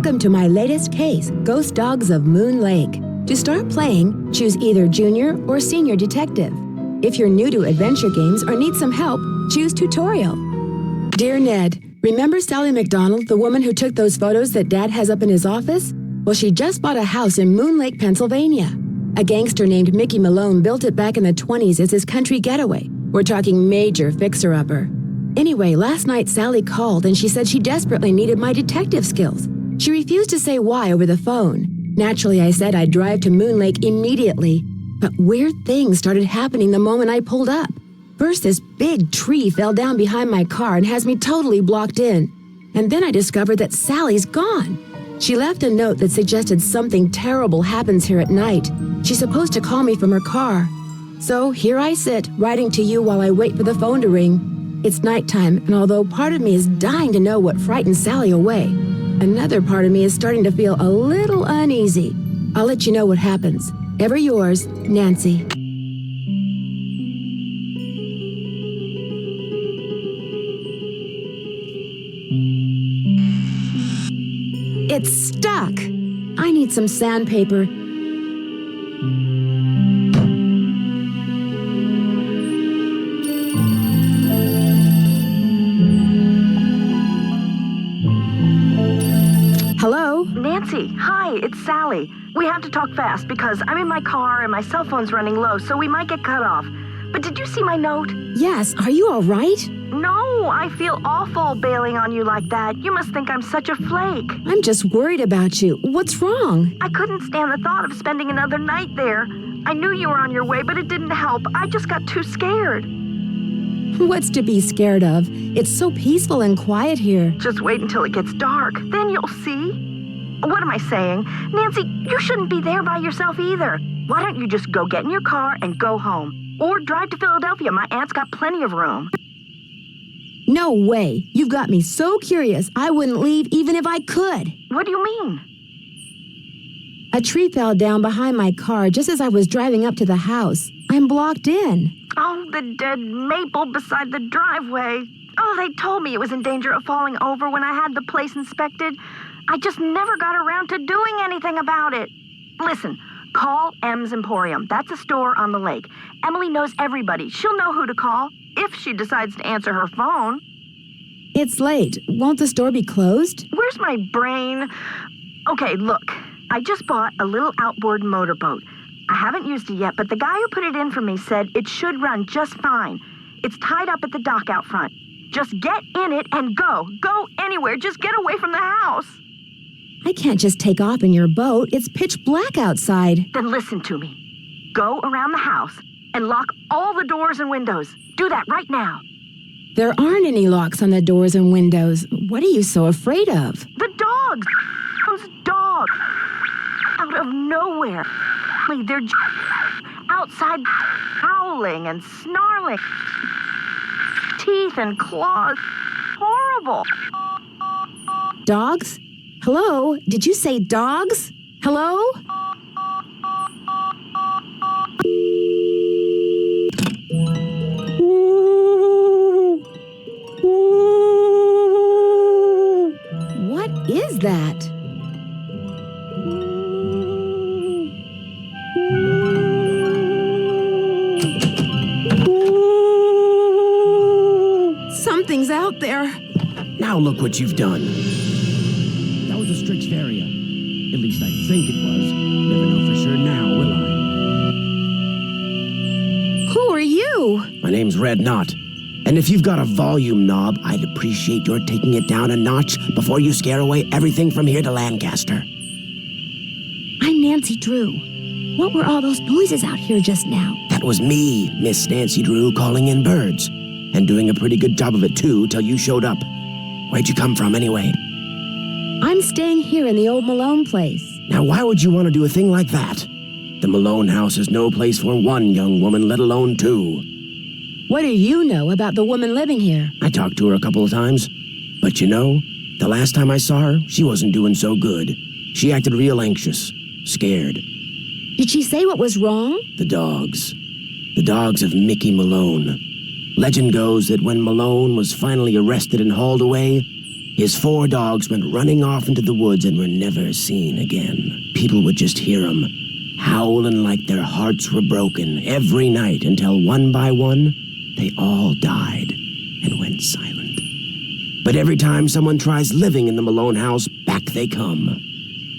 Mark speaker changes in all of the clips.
Speaker 1: Welcome to my latest case, Ghost Dogs of Moon Lake. To start playing, choose either Junior or Senior Detective. If you're new to adventure games or need some help, choose Tutorial. Dear Ned, remember Sally McDonald, the woman who took those photos that Dad has up in his office? Well, she just bought a house in Moon Lake, Pennsylvania. A gangster named Mickey Malone built it back in the 1920s as his country getaway. We're talking major fixer-upper. Anyway, last night Sally called and she said she desperately needed my detective skills. She refused to say why over the phone. Naturally, I said I'd drive to Moon Lake immediately. But weird things started happening the moment I pulled up. First, this big tree fell down behind my car and has me totally blocked in. And then I discovered that Sally's gone. She left a note that suggested something terrible happens here at night. She's supposed to call me from her car. So here I sit, writing to you while I wait for the phone to ring. It's nighttime, and although part of me is dying to know what frightened Sally away, another part of me is starting to feel a little uneasy. I'll let you know what happens. Ever yours, Nancy. It's stuck. I need some sandpaper. Hello?
Speaker 2: Nancy, hi, it's Sally. We have to talk fast because I'm in my car and my cell phone's running low, so we might get cut off. But did you see my note?
Speaker 1: Yes, are you all right?
Speaker 2: No, I feel awful bailing on you like that. You must think I'm such a flake.
Speaker 1: I'm just worried about you. What's wrong?
Speaker 2: I couldn't stand the thought of spending another night there. I knew you were on your way, but it didn't help. I just got too scared.
Speaker 1: What's to be scared of? It's so peaceful and quiet here.
Speaker 2: Just wait until it gets dark. Then you'll see. What am I saying? Nancy, you shouldn't be there by yourself either. Why don't you just go get in your car and go home? Or drive to Philadelphia. My aunt's got plenty of room.
Speaker 1: No way. You've got me so curious, I wouldn't leave even if I could.
Speaker 2: What do you mean?
Speaker 1: A tree fell down behind my car just as I was driving up to the house. I'm blocked in.
Speaker 2: Oh, the dead maple beside the driveway. Oh, they told me it was in danger of falling over when I had the place inspected. I just never got around to doing anything about it. Listen, call M's Emporium. That's a store on the lake. Emily knows everybody. She'll know who to call if she decides to answer her phone.
Speaker 1: It's late. Won't the store be closed?
Speaker 2: Where's my brain? Okay, look. I just bought a little outboard motorboat. I haven't used it yet, but the guy who put it in for me said it should run just fine. It's tied up at the dock out front. Just get in it and go. Go anywhere. Just get away from the house.
Speaker 1: I can't just take off in your boat. It's pitch black outside.
Speaker 2: Then listen to me. Go around the house and lock all the doors and windows. Do that right now.
Speaker 1: There aren't any locks on the doors and windows. What are you so afraid of?
Speaker 2: The dogs. Those dogs. Out of nowhere. They're outside howling and snarling. Teeth and claws. Horrible.
Speaker 1: Dogs? Hello? Did you say dogs? Hello? What is that? Something's out there.
Speaker 3: Now look what you've done. That was a Strix area. At least I think it was. Never know for sure now, will I?
Speaker 1: Who are you?
Speaker 3: My name's Red Knot. And if you've got a volume knob, I'd appreciate your taking it down a notch before you scare away everything from here to Lancaster.
Speaker 1: I'm Nancy Drew. What were all those noises out here just now?
Speaker 3: That was me, Miss Nancy Drew, calling in birds. And doing a pretty good job of it, too, till you showed up. Where'd you come from, anyway?
Speaker 1: I'm staying here in the old Malone place.
Speaker 3: Now, why would you want to do a thing like that? The Malone house is no place for one young woman, let alone two.
Speaker 1: What do you know about the woman living here?
Speaker 3: I talked to her a couple of times. But you know, the last time I saw her, she wasn't doing so good. She acted real anxious, scared.
Speaker 1: Did she say what was wrong?
Speaker 3: The dogs. The dogs of Mickey Malone. Legend goes that when Malone was finally arrested and hauled away, His 4 dogs went running off into the woods and were never seen again. People would just hear them, howling like their hearts were broken every night until one by one, they all died and went silent. But every time someone tries living in the Malone house, back they come.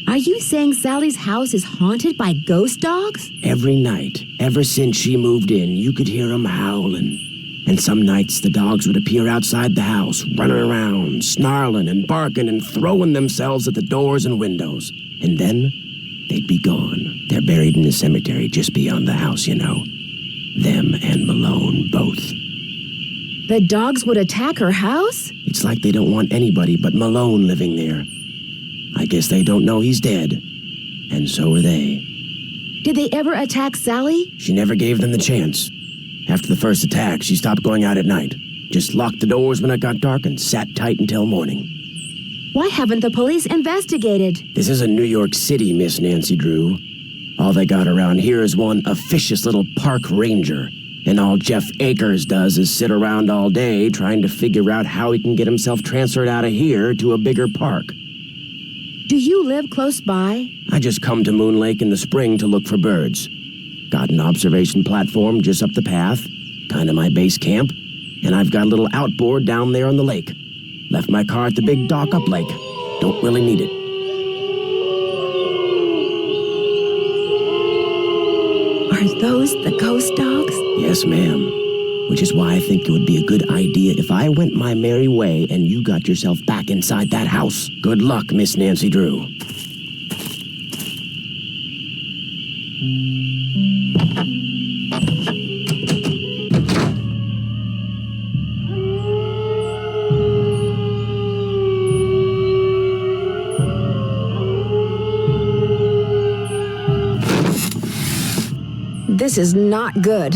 Speaker 1: Are you saying Sally's house is haunted by ghost dogs?
Speaker 3: Every night, ever since she moved in, you could hear them howling. And some nights the dogs would appear outside the house, running around, snarling and barking and throwing themselves at the doors and windows. And then they'd be gone. They're buried in the cemetery just beyond the house, you know. Them and Malone both.
Speaker 1: The dogs would attack her house?
Speaker 3: It's like they don't want anybody but Malone living there. I guess they don't know he's dead. And so are they.
Speaker 1: Did they ever attack Sally?
Speaker 3: She never gave them the chance. After the first attack, she stopped going out at night. Just locked the doors when it got dark and sat tight until morning.
Speaker 1: Why haven't the police investigated?
Speaker 3: This isn't New York City, Miss Nancy Drew. All they got around here is one officious little park ranger. And all Jeff Akers does is sit around all day trying to figure out how he can get himself transferred out of here to a bigger park.
Speaker 1: Do you live close by?
Speaker 3: I just come to Moon Lake in the spring to look for birds. Got an observation platform just up the path, kind of my base camp, and I've got a little outboard down there on the lake. Left my car at the big dock up lake. Don't really need it.
Speaker 1: Are those the ghost dogs?
Speaker 3: Yes, ma'am. Which is why I think it would be a good idea if I went my merry way and you got yourself back inside that house. Good luck, Miss Nancy Drew.
Speaker 1: This is not good.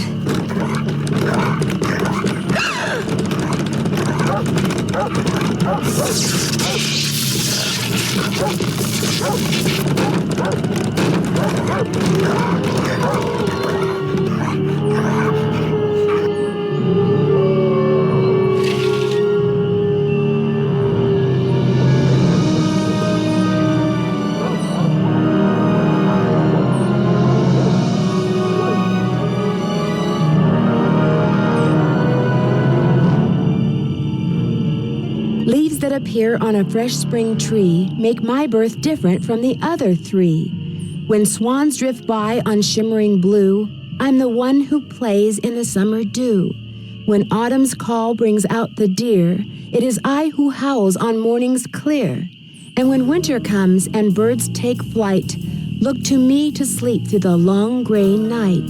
Speaker 1: Leaves that appear on a fresh spring tree make my birth different from the other 3. When swans drift by on shimmering blue, I'm the one who plays in the summer dew. When autumn's call brings out the deer, it is I who howls on mornings clear. And when winter comes and birds take flight, look to me to sleep through the long gray night.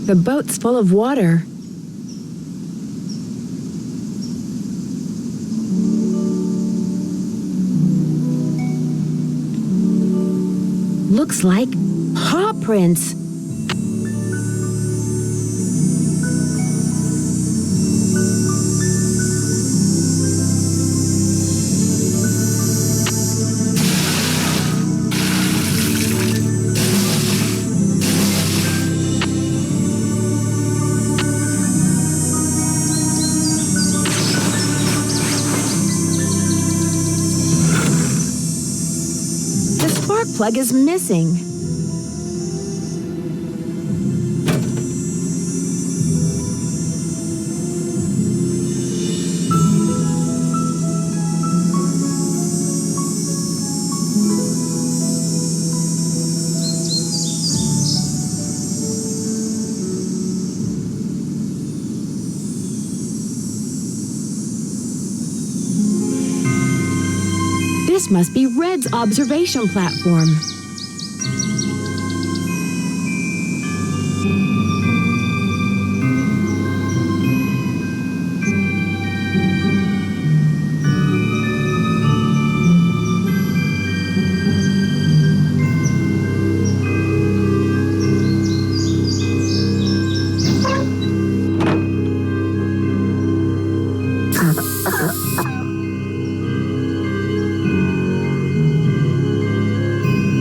Speaker 1: The boat's full of water. Looks like paw prints. Plug is missing. This must be Red's observation platform.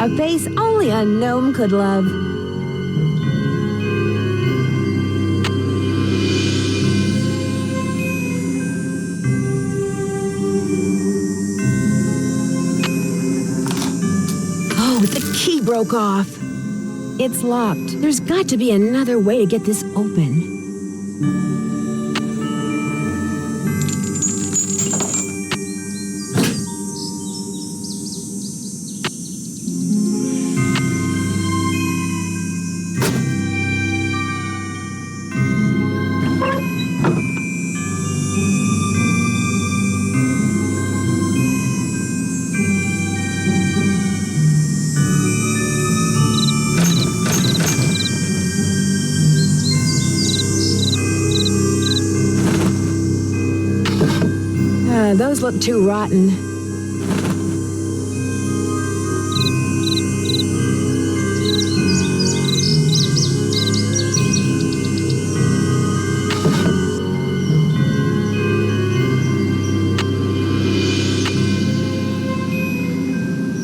Speaker 1: A face only a gnome could love. Oh, the key broke off. It's locked. There's got to be another way to get this open. Those look too rotten.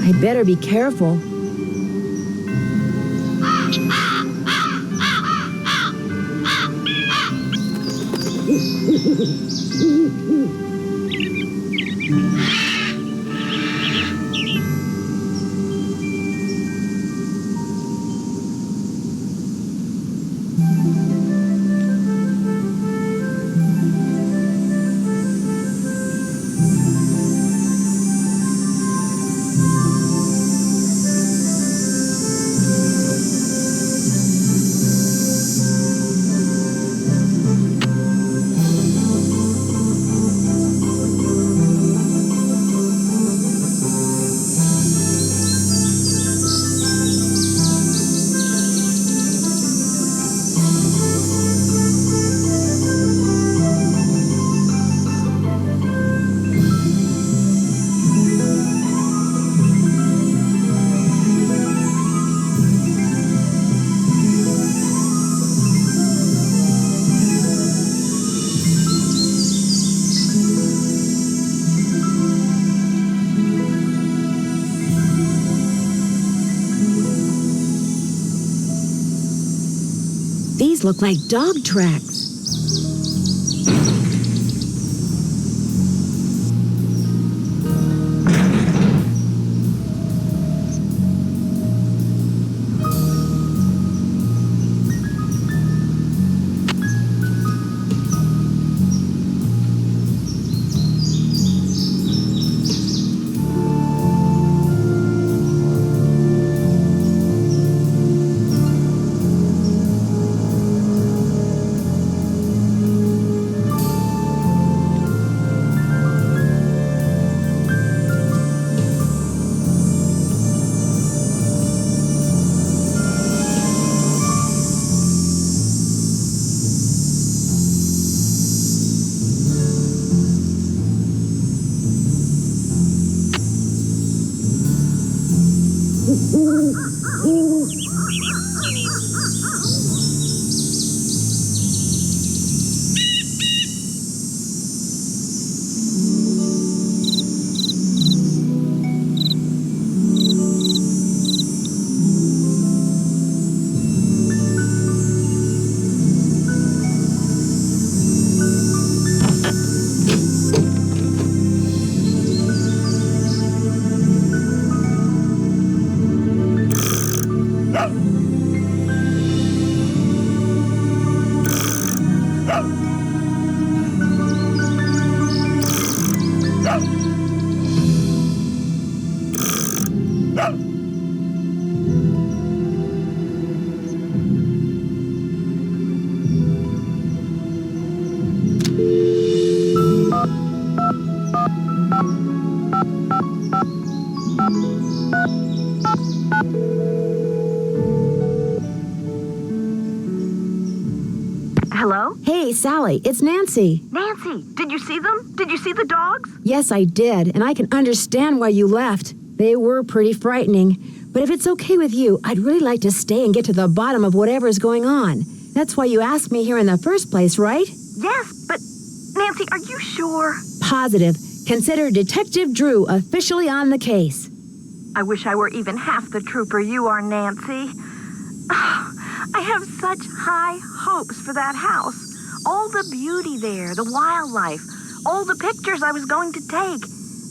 Speaker 1: I better be careful. These look like dog tracks.
Speaker 2: Hello?
Speaker 1: Hey, Sally, it's Nancy.
Speaker 2: Nancy, did you see them? Did you see the dogs?
Speaker 1: Yes, I did, and I can understand why you left. They were pretty frightening. But if it's okay with you, I'd really like to stay and get to the bottom of whatever's going on. That's why you asked me here in the first place, right?
Speaker 2: Yes, but Nancy, are you sure?
Speaker 1: Positive. Consider Detective Drew officially on the case.
Speaker 2: I wish I were even half the trooper you are, Nancy. I have such high hopes for that house. All the beauty there, the wildlife, all the pictures I was going to take.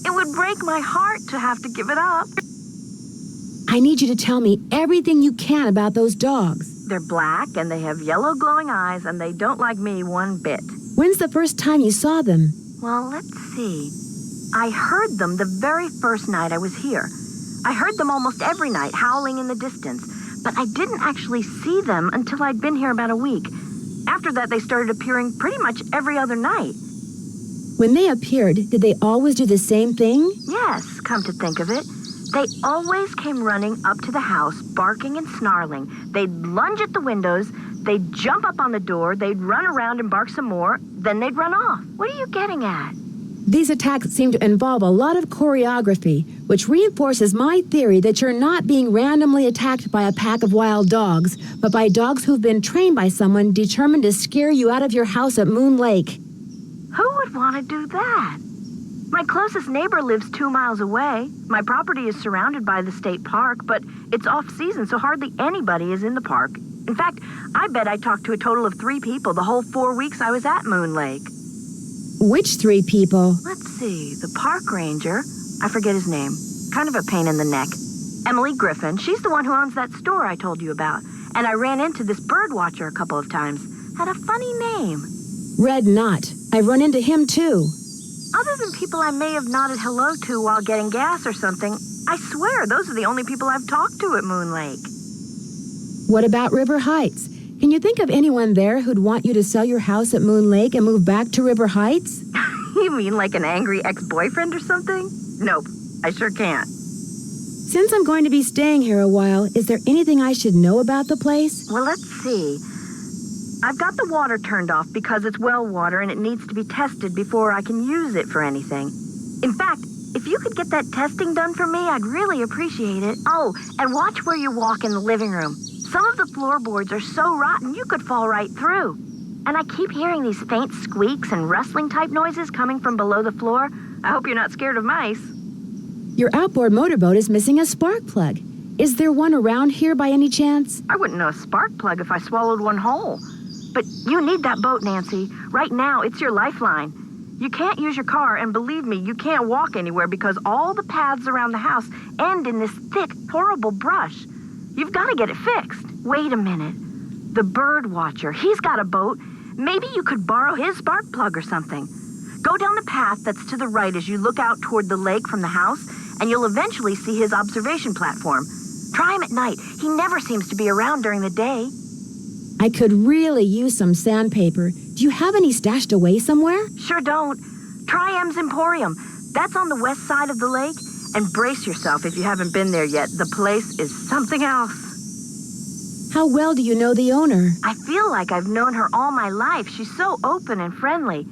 Speaker 2: It would break my heart to have to give it up.
Speaker 1: I need you to tell me everything you can about those dogs.
Speaker 2: They're black, and they have yellow glowing eyes, and they don't like me one bit.
Speaker 1: When's the first time you saw them?
Speaker 2: Well, let's see. I heard them the very first night I was here. I heard them almost every night, howling in the distance. But I didn't actually see them until I'd been here about a week. After that, they started appearing pretty much every other night.
Speaker 1: When they appeared, did they always do the same thing?
Speaker 2: Yes, come to think of it. They always came running up to the house, barking and snarling. They'd lunge at the windows, they'd jump up on the door, they'd run around and bark some more, then they'd run off. What are you getting at?
Speaker 1: These attacks seem to involve a lot of choreography, which reinforces my theory that you're not being randomly attacked by a pack of wild dogs, but by dogs who've been trained by someone determined to scare you out of your house at Moon Lake.
Speaker 2: Who would want to do that? My closest neighbor lives 2 miles away. My property is surrounded by the state park, but it's off-season, so hardly anybody is in the park. In fact, I bet I talked to a total of 3 people the whole 4 weeks I was at Moon Lake.
Speaker 1: Which 3 people?
Speaker 2: Let's see, the park ranger, I forget his name, kind of a pain in the neck. Emily Griffin, she's the one who owns that store I told you about. And I ran into this bird watcher a couple of times. Had a funny name.
Speaker 1: Red Knot. I've run into him too.
Speaker 2: Other than people I may have nodded hello to while getting gas or something, I swear those are the only people I've talked to at Moon Lake.
Speaker 1: What about River Heights? Can you think of anyone there who'd want you to sell your house at Moon Lake and move back to River Heights?
Speaker 2: You mean like an angry ex-boyfriend or something? Nope, I sure can't.
Speaker 1: Since I'm going to be staying here a while, is there anything I should know about the place?
Speaker 2: Well, let's see. I've got the water turned off because it's well water and it needs to be tested before I can use it for anything. In fact, if you could get that testing done for me, I'd really appreciate it. Oh, and watch where you walk in the living room. Some of the floorboards are so rotten you could fall right through. And I keep hearing these faint squeaks and rustling type noises coming from below the floor. I hope you're not scared of mice.
Speaker 1: Your outboard motorboat is missing a spark plug. Is there one around here by any chance?
Speaker 2: I wouldn't know a spark plug if I swallowed one whole. But you need that boat, Nancy. Right now, it's your lifeline. You can't use your car, and believe me, you can't walk anywhere because all the paths around the house end in this thick, horrible brush. You've got to get it fixed. Wait a minute. The bird watcher, he's got a boat. Maybe you could borrow his spark plug or something. Go down the path that's to the right as you look out toward the lake from the house, and you'll eventually see his observation platform. Try him at night. He never seems to be around during the day.
Speaker 1: I could really use some sandpaper. Do you have any stashed away somewhere?
Speaker 2: Sure don't. Try M's Emporium. That's on the west side of the lake. And brace yourself if you haven't been there yet. The place is something else.
Speaker 1: How well do you know the owner?
Speaker 2: I feel like I've known her all my life. She's so open and friendly.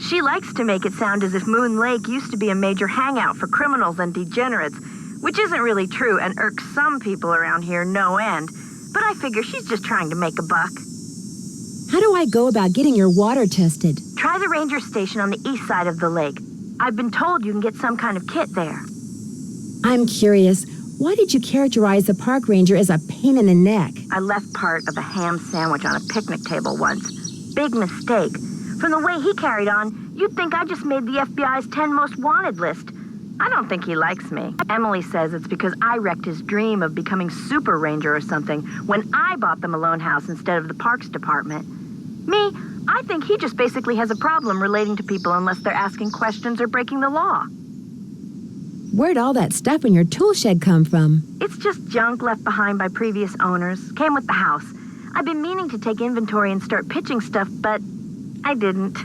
Speaker 2: She likes to make it sound as if Moon Lake used to be a major hangout for criminals and degenerates, which isn't really true and irks some people around here no end. But I figure she's just trying to make a buck.
Speaker 1: How do I go about getting your water tested?
Speaker 2: Try the ranger station on the east side of the lake. I've been told you can get some kind of kit there.
Speaker 1: I'm curious. Why did you characterize the park ranger as a pain in the neck?
Speaker 2: I left part of a ham sandwich on a picnic table once. Big mistake. From the way he carried on, you'd think I just made the FBI's 10 most wanted list. I don't think he likes me. Emily says it's because I wrecked his dream of becoming super ranger or something when I bought the Malone house instead of the parks department. Me, I think he just basically has a problem relating to people unless they're asking questions or breaking the law.
Speaker 1: Where'd all that stuff in your tool shed come from?
Speaker 2: It's just junk left behind by previous owners. Came with the house. I've been meaning to take inventory and start pitching stuff, but I didn't.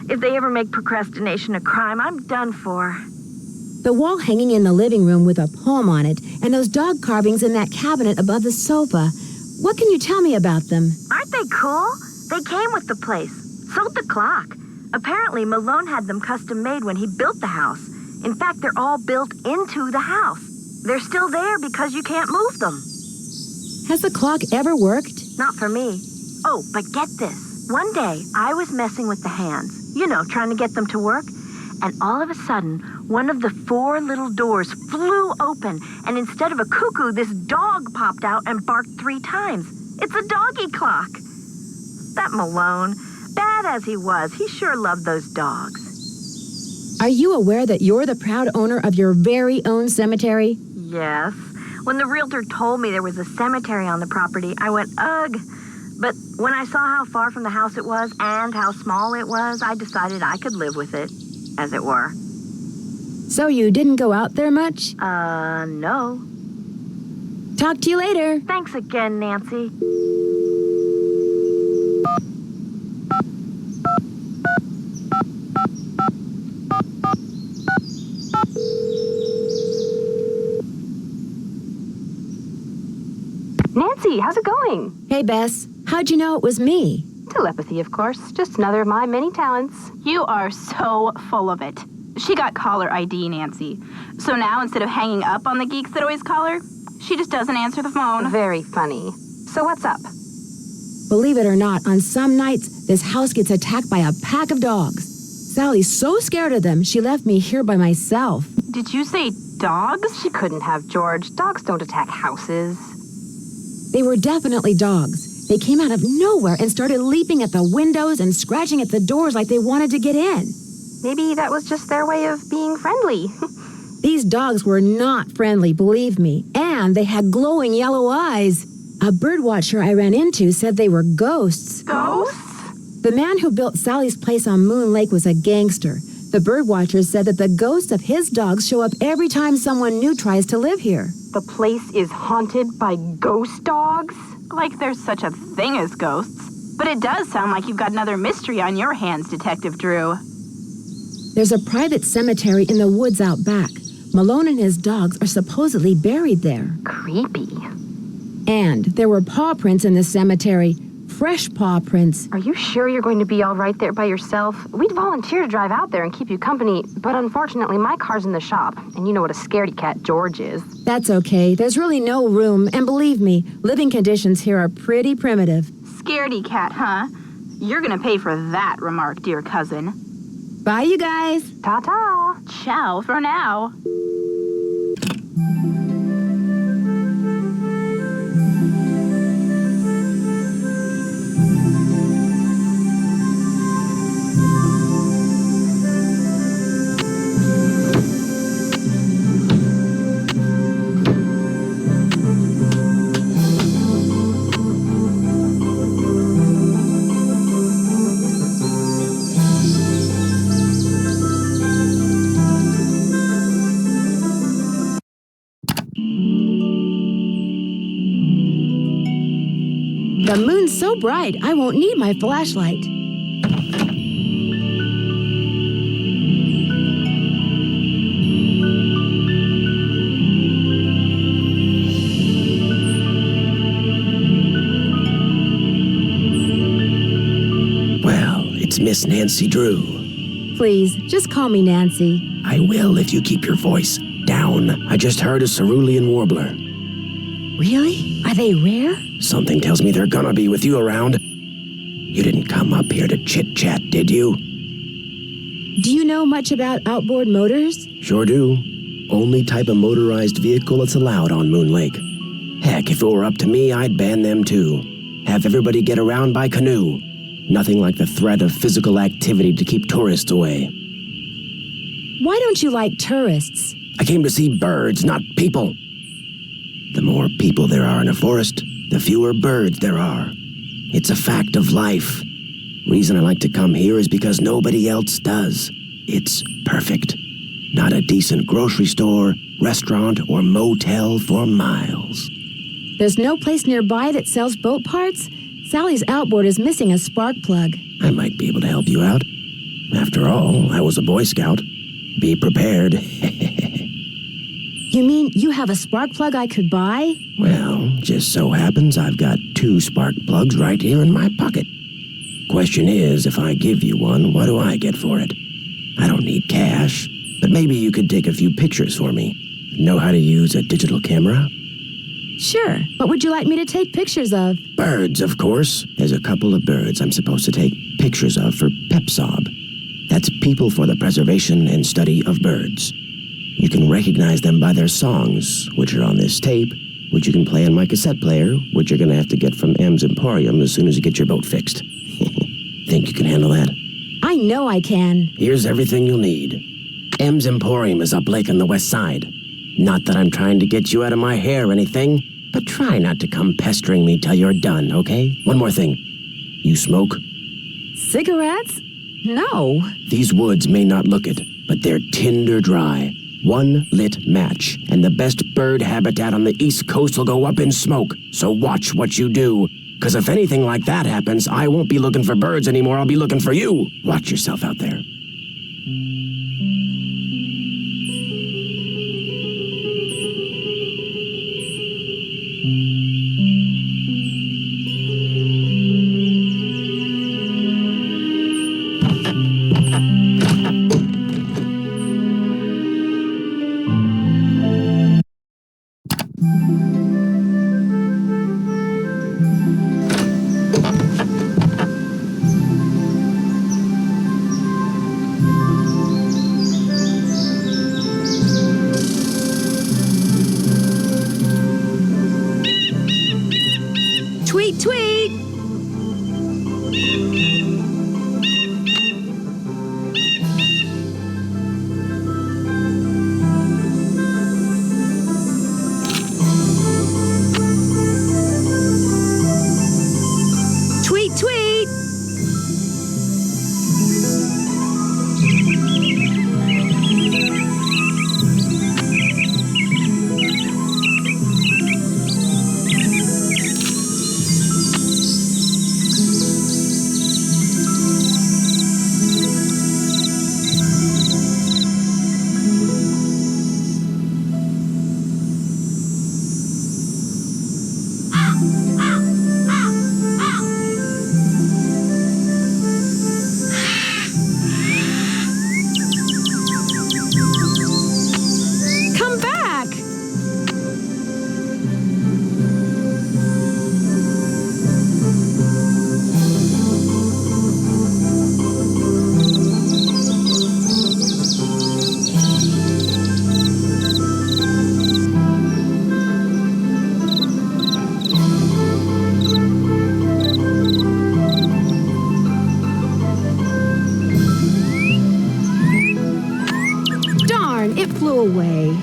Speaker 2: If they ever make procrastination a crime, I'm done for.
Speaker 1: The wall hanging in the living room with a poem on it, and those dog carvings in that cabinet above the sofa. What can you tell me about them?
Speaker 2: Aren't they cool? They came with the place. Sold the clock. Apparently, Malone had them custom made when he built the house. In fact, they're all built into the house. They're still there because you can't move them.
Speaker 1: Has the clock ever worked?
Speaker 2: Not for me. Oh, but get this. One day, I was messing with the hands, trying to get them to work. And all of a sudden, one of the 4 little doors flew open, and instead of a cuckoo, this dog popped out and barked 3 times. It's a doggy clock. That Malone, bad as he was, he sure loved those dogs.
Speaker 1: Are you aware that you're the proud owner of your very own cemetery?
Speaker 2: Yes. When the realtor told me there was a cemetery on the property, I went, ugh. But when I saw how far from the house it was and how small it was, I decided I could live with it, as it were.
Speaker 1: So you didn't go out there much?
Speaker 2: No.
Speaker 1: Talk to you later.
Speaker 2: Thanks again, Nancy.
Speaker 4: Nancy, how's it going?
Speaker 1: Hey, Bess. How'd you know it was me?
Speaker 4: Telepathy, of course. Just another of my many talents.
Speaker 5: You are so full of it. She got caller ID, Nancy. So now, instead of hanging up on the geeks that always call her, she just doesn't answer the phone.
Speaker 4: Very funny. So what's up?
Speaker 1: Believe it or not, on some nights, this house gets attacked by a pack of dogs. Sally's so scared of them, she left me here by myself.
Speaker 5: Did you say dogs?
Speaker 4: She couldn't have, George. Dogs don't attack houses.
Speaker 1: They were definitely dogs. They came out of nowhere and started leaping at the windows and scratching at the doors like they wanted to get in.
Speaker 4: Maybe that was just their way of being friendly.
Speaker 1: These dogs were not friendly, believe me, and they had glowing yellow eyes. A bird watcher I ran into said they were ghosts.
Speaker 5: Ghosts?
Speaker 1: The man who built Sally's place on Moon Lake was a gangster. The bird watcher said that the ghosts of his dogs show up every time someone new tries to live here.
Speaker 4: The place is haunted by ghost dogs?
Speaker 5: Like there's such a thing as ghosts. But it does sound like you've got another mystery on your hands, Detective Drew.
Speaker 1: There's a private cemetery in the woods out back. Malone and his dogs are supposedly buried there.
Speaker 4: Creepy.
Speaker 1: And there were paw prints in the cemetery. Fresh paw prints.
Speaker 4: Are you sure you're going to be all right there by yourself? We'd volunteer to drive out there and keep you company, but unfortunately my car's in the shop, and you know what a scaredy cat George is.
Speaker 1: That's okay. There's really no room, and believe me, living conditions here are pretty primitive.
Speaker 5: Scaredy cat, huh? You're gonna pay for that remark, dear cousin.
Speaker 1: Bye, you guys.
Speaker 4: Ta-ta!
Speaker 5: Ciao for now.
Speaker 1: The moon's so bright, I won't need my flashlight.
Speaker 3: Well, it's Miss Nancy Drew.
Speaker 1: Please, just call me Nancy.
Speaker 3: I will if you keep your voice down. I just heard a cerulean warbler.
Speaker 1: Really? Are they rare?
Speaker 3: Something tells me they're gonna be with you around. You didn't come up here to chit-chat, did you?
Speaker 1: Do you know much about outboard motors?
Speaker 3: Sure do. Only type of motorized vehicle that's allowed on Moon Lake. Heck, if it were up to me, I'd ban them too. Have everybody get around by canoe. Nothing like the threat of physical activity to keep tourists away.
Speaker 1: Why don't you like tourists?
Speaker 3: I came to see birds, not people. The more people there are in a forest, the fewer birds there are. It's a fact of life. Reason I like to come here is because nobody else does. It's perfect. Not a decent grocery store, restaurant, or motel for miles.
Speaker 1: There's no place nearby that sells boat parts? Sally's outboard is missing a spark plug.
Speaker 3: I might be able to help you out. After all, I was a Boy Scout. Be prepared.
Speaker 1: You mean you have a spark plug I could buy?
Speaker 3: Well, just so happens I've got 2 spark plugs right here in my pocket. Question is, if I give you one, what do I get for it? I don't need cash, but maybe you could take a few pictures for me. Know how to use a digital camera?
Speaker 1: Sure. What would you like me to take pictures of?
Speaker 3: Birds, of course. There's a couple of birds I'm supposed to take pictures of for PEPSOB. That's People for the Preservation and Study of Birds. You can recognize them by their songs, which are on this tape, which you can play on my cassette player, which you're going to have to get from M's Emporium as soon as you get your boat fixed. Think you can handle that?
Speaker 1: I know I can.
Speaker 3: Here's everything you'll need. M's Emporium is up lake on the west side. Not that I'm trying to get you out of my hair or anything, but try not to come pestering me till you're done, okay? One more thing. You smoke?
Speaker 1: Cigarettes? No.
Speaker 3: These woods may not look it, but they're tinder dry. One lit match, and the best bird habitat on the East Coast will go up in smoke. So watch what you do. Because if anything like that happens, I won't be looking for birds anymore. I'll be looking for you. Watch yourself out there.
Speaker 1: Tweet, tweet! Tweet, tweet! Come back! Darn, it flew away.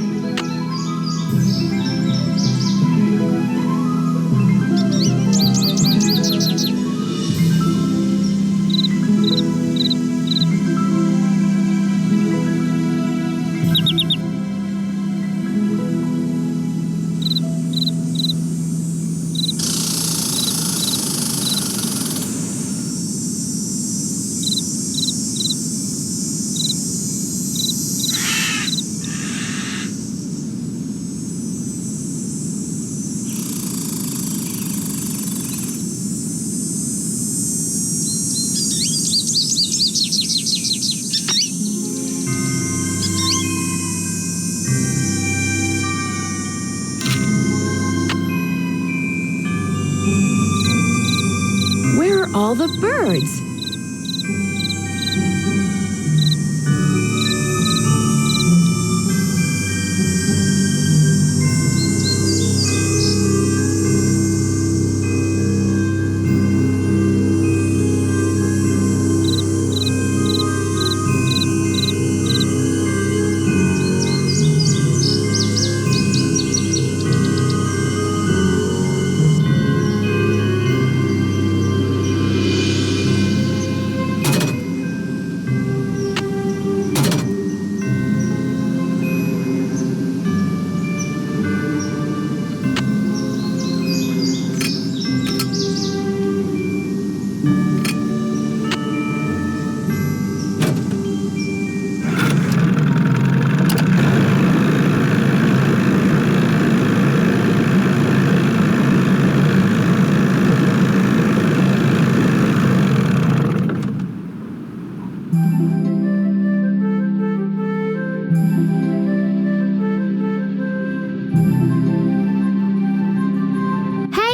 Speaker 1: Where are all the birds?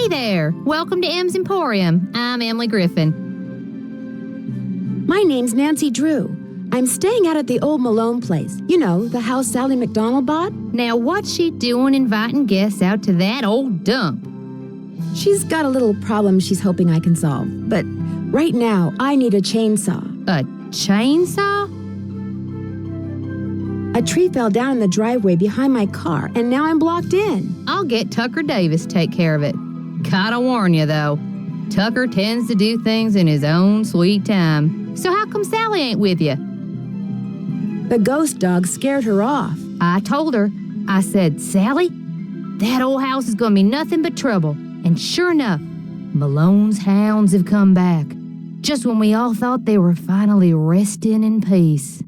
Speaker 6: Hey there! Welcome to M's Emporium. I'm Emily Griffin.
Speaker 1: My name's Nancy Drew. I'm staying out at the old Malone place. You know, the house Sally McDonald bought?
Speaker 6: Now, what's she doing inviting guests out to that old dump?
Speaker 1: She's got a little problem she's hoping I can solve. But right now, I need a chainsaw.
Speaker 6: A chainsaw?
Speaker 1: A tree fell down in the driveway behind my car, and now I'm blocked in.
Speaker 6: I'll get Tucker Davis to take care of it. Gotta warn you, though. Tucker tends to do things in his own sweet time. So how come Sally ain't with you?
Speaker 1: The ghost dog scared her off.
Speaker 6: I told her. I said, Sally, that old house is gonna be nothing but trouble. And sure enough, Malone's hounds have come back. Just when we all thought they were finally resting in peace.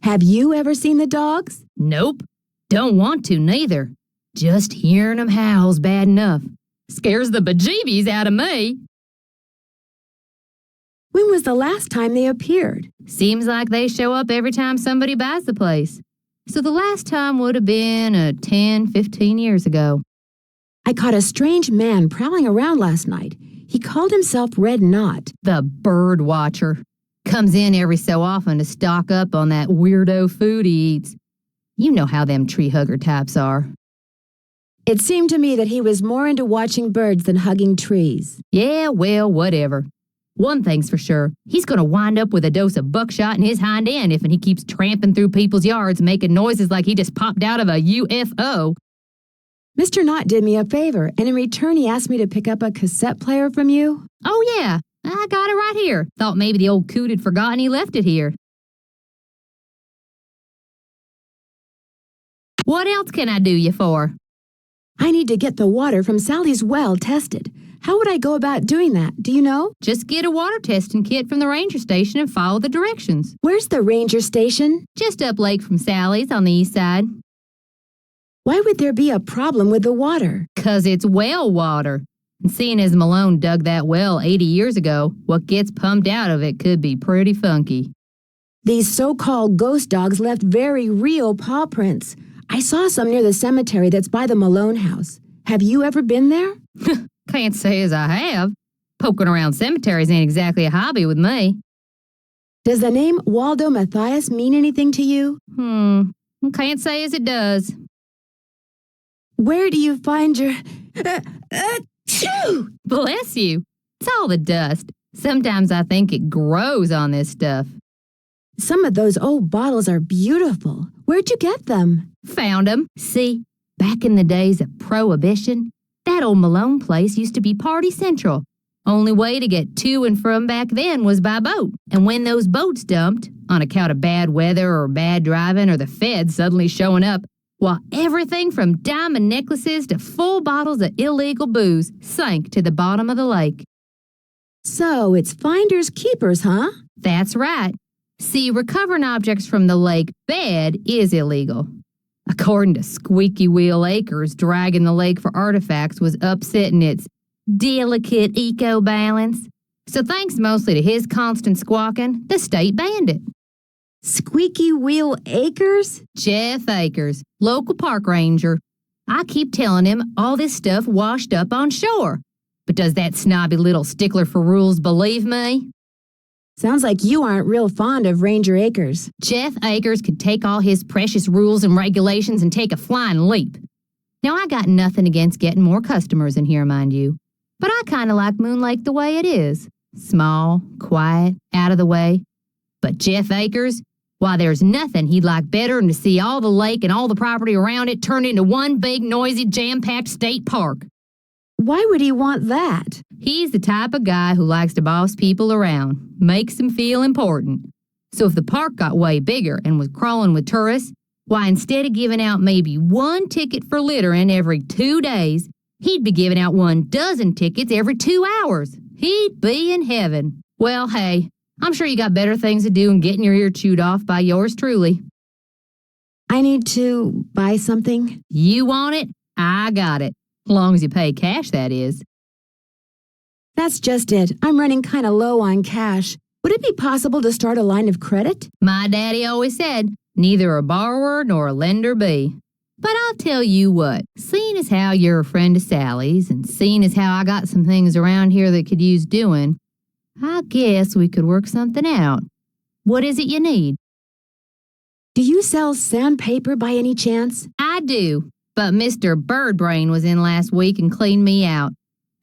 Speaker 1: Have you ever seen the dogs?
Speaker 6: Nope. Don't want to, neither. Just hearing them howl's bad enough. Scares the bejeebies out of me.
Speaker 1: When was the last time they appeared?
Speaker 6: Seems like they show up every time somebody buys the place. So the last time would have been 10, 15 years ago.
Speaker 1: I caught a strange man prowling around last night. He called himself Red Knot.
Speaker 6: The bird watcher. Comes in every so often to stock up on that weirdo food he eats. You know how them tree hugger types are.
Speaker 1: It seemed to me that he was more into watching birds than hugging trees.
Speaker 6: Yeah, well, whatever. One thing's for sure, he's gonna wind up with a dose of buckshot in his hind end if he keeps tramping through people's yards making noises like he just popped out of a UFO.
Speaker 1: Mr. Knott did me a favor, and in return he asked me to pick up a cassette player from you.
Speaker 6: Oh yeah, I got it right here. Thought maybe the old coot had forgotten he left it here. What else can I do you for?
Speaker 1: I need to get the water from Sally's well tested. How would I go about doing that? Do you know?
Speaker 6: Just get a water testing kit from the ranger station and follow the directions.
Speaker 1: Where's the ranger station?
Speaker 6: Just up lake from Sally's on the east side.
Speaker 1: Why would there be a problem with the water?
Speaker 6: 'Cause it's well water. And seeing as Malone dug that well 80 years ago, what gets pumped out of it could be pretty funky.
Speaker 1: These so-called ghost dogs left very real paw prints. I saw some near the cemetery that's by the Malone house. Have you ever been there?
Speaker 6: Can't say as I have. Poking around cemeteries ain't exactly a hobby with me.
Speaker 1: Does the name Waldo Matthias mean anything to you?
Speaker 6: Can't say as it does.
Speaker 1: Where do you find your... Achoo!
Speaker 6: Bless you. It's all the dust. Sometimes I think it grows on this stuff.
Speaker 1: Some of those old bottles are beautiful. Where'd you get them?
Speaker 6: Found 'em. See, back in the days of Prohibition, that old Malone place used to be party central. Only way to get to and from back then was by boat. And when those boats dumped, on account of bad weather or bad driving or the feds suddenly showing up, well, everything from diamond necklaces to full bottles of illegal booze sank to the bottom of the lake.
Speaker 1: So it's finders keepers, huh?
Speaker 6: That's right. See, recovering objects from the lake bed is illegal. According to Squeaky Wheel Acres, dragging the lake for artifacts was upsetting its delicate eco-balance. So thanks mostly to his constant squawking, the state banned it.
Speaker 1: Squeaky Wheel Acres?
Speaker 6: Jeff Akers, local park ranger. I keep telling him all this stuff washed up on shore. But does that snobby little stickler for rules believe me?
Speaker 1: Sounds like you aren't real fond of Ranger Acres.
Speaker 6: Jeff Akers could take all his precious rules and regulations and take a flying leap. Now, I got nothing against getting more customers in here, mind you. But I kind of like Moon Lake the way it is. Small, quiet, out of the way. But Jeff Akers, why, there's nothing he'd like better than to see all the lake and all the property around it turned into one big, noisy, jam-packed state park.
Speaker 1: Why would he want that?
Speaker 6: He's the type of guy who likes to boss people around, makes them feel important. So if the park got way bigger and was crawling with tourists, why, instead of giving out maybe one ticket for littering every 2 days, he'd be giving out 12 tickets every 2 hours. He'd be in heaven. Well, hey, I'm sure you got better things to do than getting your ear chewed off by yours truly.
Speaker 1: I need to buy something.
Speaker 6: You want it? I got it. Long as you pay cash, that is.
Speaker 1: That's just it. I'm running kind of low on cash. Would it be possible to start a line of credit?
Speaker 6: My daddy always said, neither a borrower nor a lender be. But I'll tell you what, seeing as how you're a friend of Sally's and seeing as how I got some things around here that could use doing, I guess we could work something out. What is it you need?
Speaker 1: Do you sell sandpaper by any chance?
Speaker 6: I do, but Mr. Birdbrain was in last week and cleaned me out.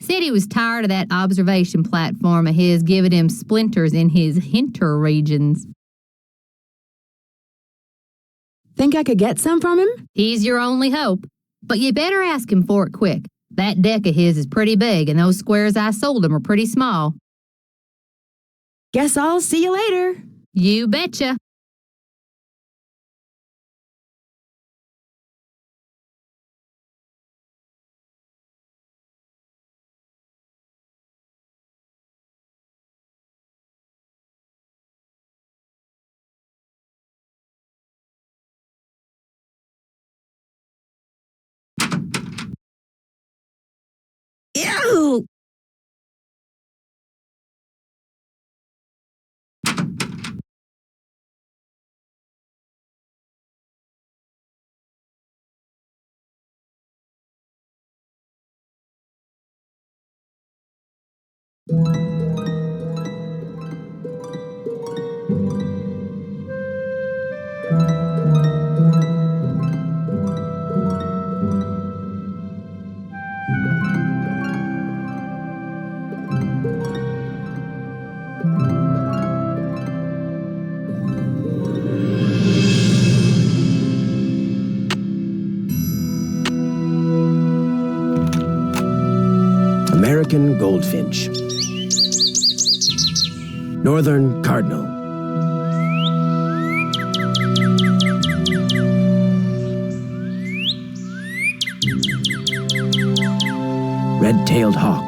Speaker 6: Said he was tired of that observation platform of his giving him splinters in his hinter regions.
Speaker 1: Think I could get some from him?
Speaker 6: He's your only hope, but you better ask him for it quick. That deck of his is pretty big, and those squares I sold him are pretty small.
Speaker 1: Guess I'll see you later.
Speaker 6: You betcha.
Speaker 1: Ew!
Speaker 3: American goldfinch. Northern cardinal. Red-tailed hawk.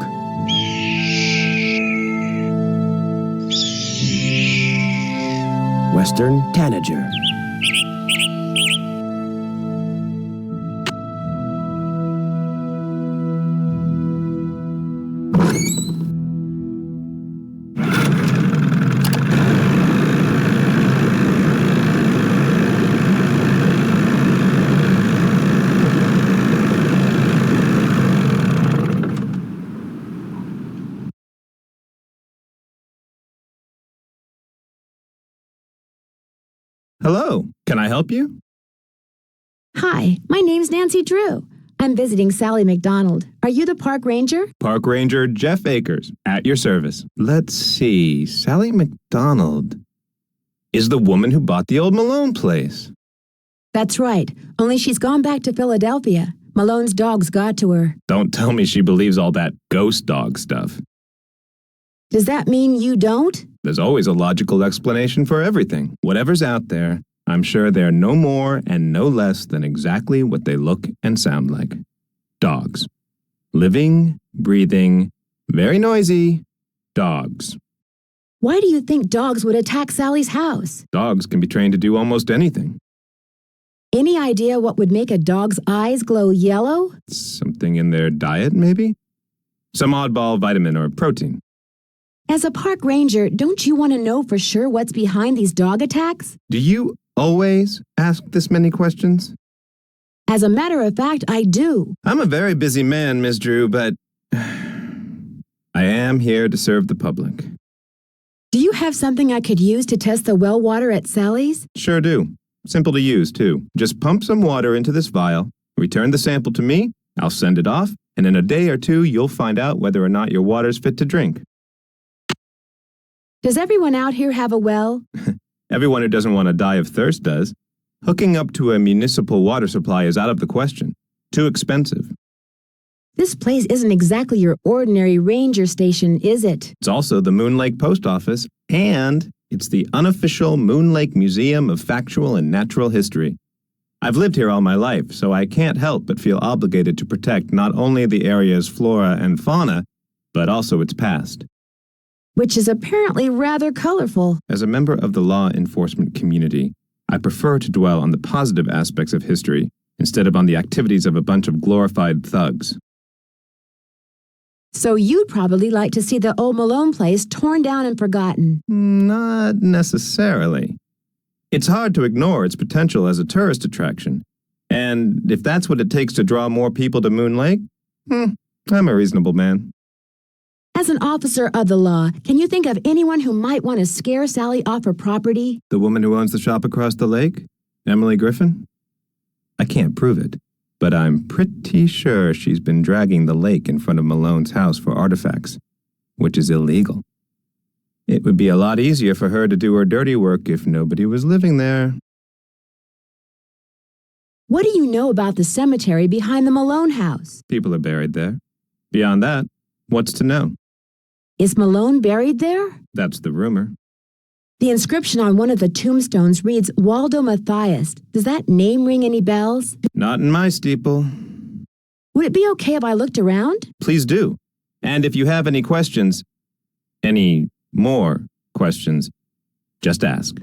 Speaker 3: Western tanager.
Speaker 7: Hello, can I help you?
Speaker 1: Hi, my name's Nancy Drew. I'm visiting Sally McDonald. Are you the park ranger?
Speaker 7: Park Ranger Jeff Akers, at your service. Let's see, Sally McDonald is the woman who bought the old Malone place.
Speaker 1: That's right, only she's gone back to Philadelphia. Malone's dogs got to her.
Speaker 7: Don't tell me she believes all that ghost dog stuff.
Speaker 1: Does that mean you don't?
Speaker 7: There's always a logical explanation for everything. Whatever's out there, I'm sure they're no more and no less than exactly what they look and sound like. Dogs. Living, breathing, very noisy dogs.
Speaker 1: Why do you think dogs would attack Sally's house?
Speaker 7: Dogs can be trained to do almost anything.
Speaker 1: Any idea what would make a dog's eyes glow yellow?
Speaker 7: Something in their diet, maybe? Some oddball vitamin or protein.
Speaker 1: As a park ranger, don't you want to know for sure what's behind these dog attacks?
Speaker 7: Do you always ask this many questions?
Speaker 1: As a matter of fact, I do.
Speaker 7: I'm a very busy man, Miss Drew, but I am here to serve the public.
Speaker 1: Do you have something I could use to test the well water at Sally's?
Speaker 7: Sure do. Simple to use, too. Just pump some water into this vial, return the sample to me, I'll send it off, and in a day or two, you'll find out whether or not your water's fit to drink.
Speaker 1: Does everyone out here have a well?
Speaker 7: Everyone who doesn't want to die of thirst does. Hooking up to a municipal water supply is out of the question. Too expensive.
Speaker 1: This place isn't exactly your ordinary ranger station, is it?
Speaker 7: It's also the Moon Lake Post Office, and it's the unofficial Moon Lake Museum of Factual and Natural History. I've lived here all my life, so I can't help but feel obligated to protect not only the area's flora and fauna, but also its past.
Speaker 1: Which is apparently rather colorful.
Speaker 7: As a member of the law enforcement community, I prefer to dwell on the positive aspects of history instead of on the activities of a bunch of glorified thugs.
Speaker 1: So you'd probably like to see the old Malone place torn down and forgotten.
Speaker 7: Not necessarily. It's hard to ignore its potential as a tourist attraction. And if that's what it takes to draw more people to Moon Lake, I'm a reasonable man.
Speaker 1: As an officer of the law, can you think of anyone who might want to scare Sally off her property?
Speaker 7: The woman who owns the shop across the lake? Emily Griffin? I can't prove it, but I'm pretty sure she's been dragging the lake in front of Malone's house for artifacts, which is illegal. It would be a lot easier for her to do her dirty work if nobody was living there.
Speaker 1: What do you know about the cemetery behind the Malone house?
Speaker 7: People are buried there. Beyond that, what's to know?
Speaker 1: Is Malone buried there?
Speaker 7: That's the rumor.
Speaker 1: The inscription on one of the tombstones reads Waldo Matthias. Does that name ring any bells?
Speaker 7: Not in my steeple.
Speaker 1: Would it be okay if I looked around?
Speaker 7: Please do. And if you have any questions, any more questions, just ask.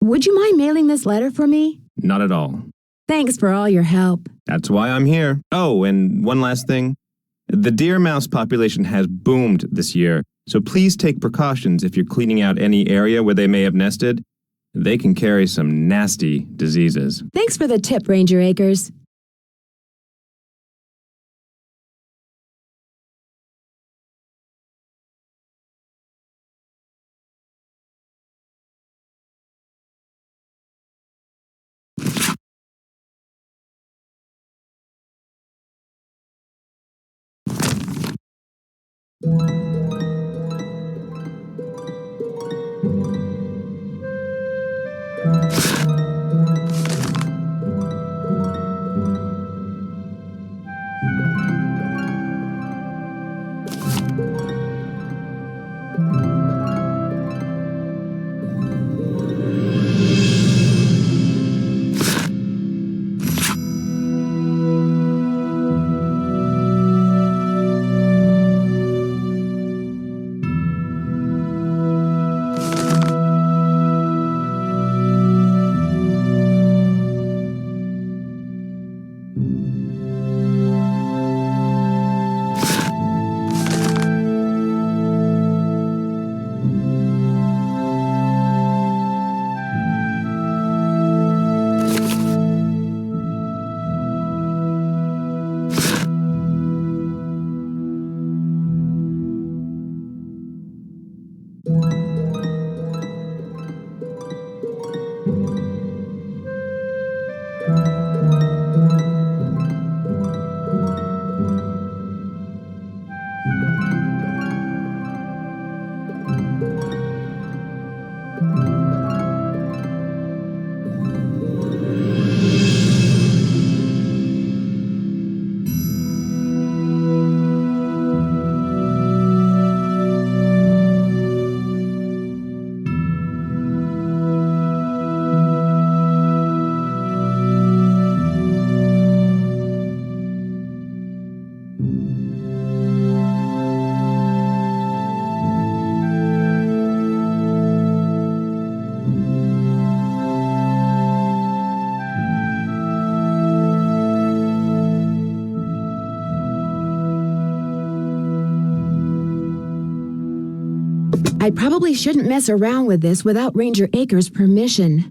Speaker 1: Would you mind mailing this letter for me?
Speaker 7: Not at all.
Speaker 1: Thanks for all your help.
Speaker 7: That's why I'm here. Oh, and one last thing. The deer mouse population has boomed this year, so please take precautions if you're cleaning out any area where they may have nested. They can carry some nasty diseases.
Speaker 1: Thanks for the tip, Ranger Akers. I probably shouldn't mess around with this without Ranger Akers' permission.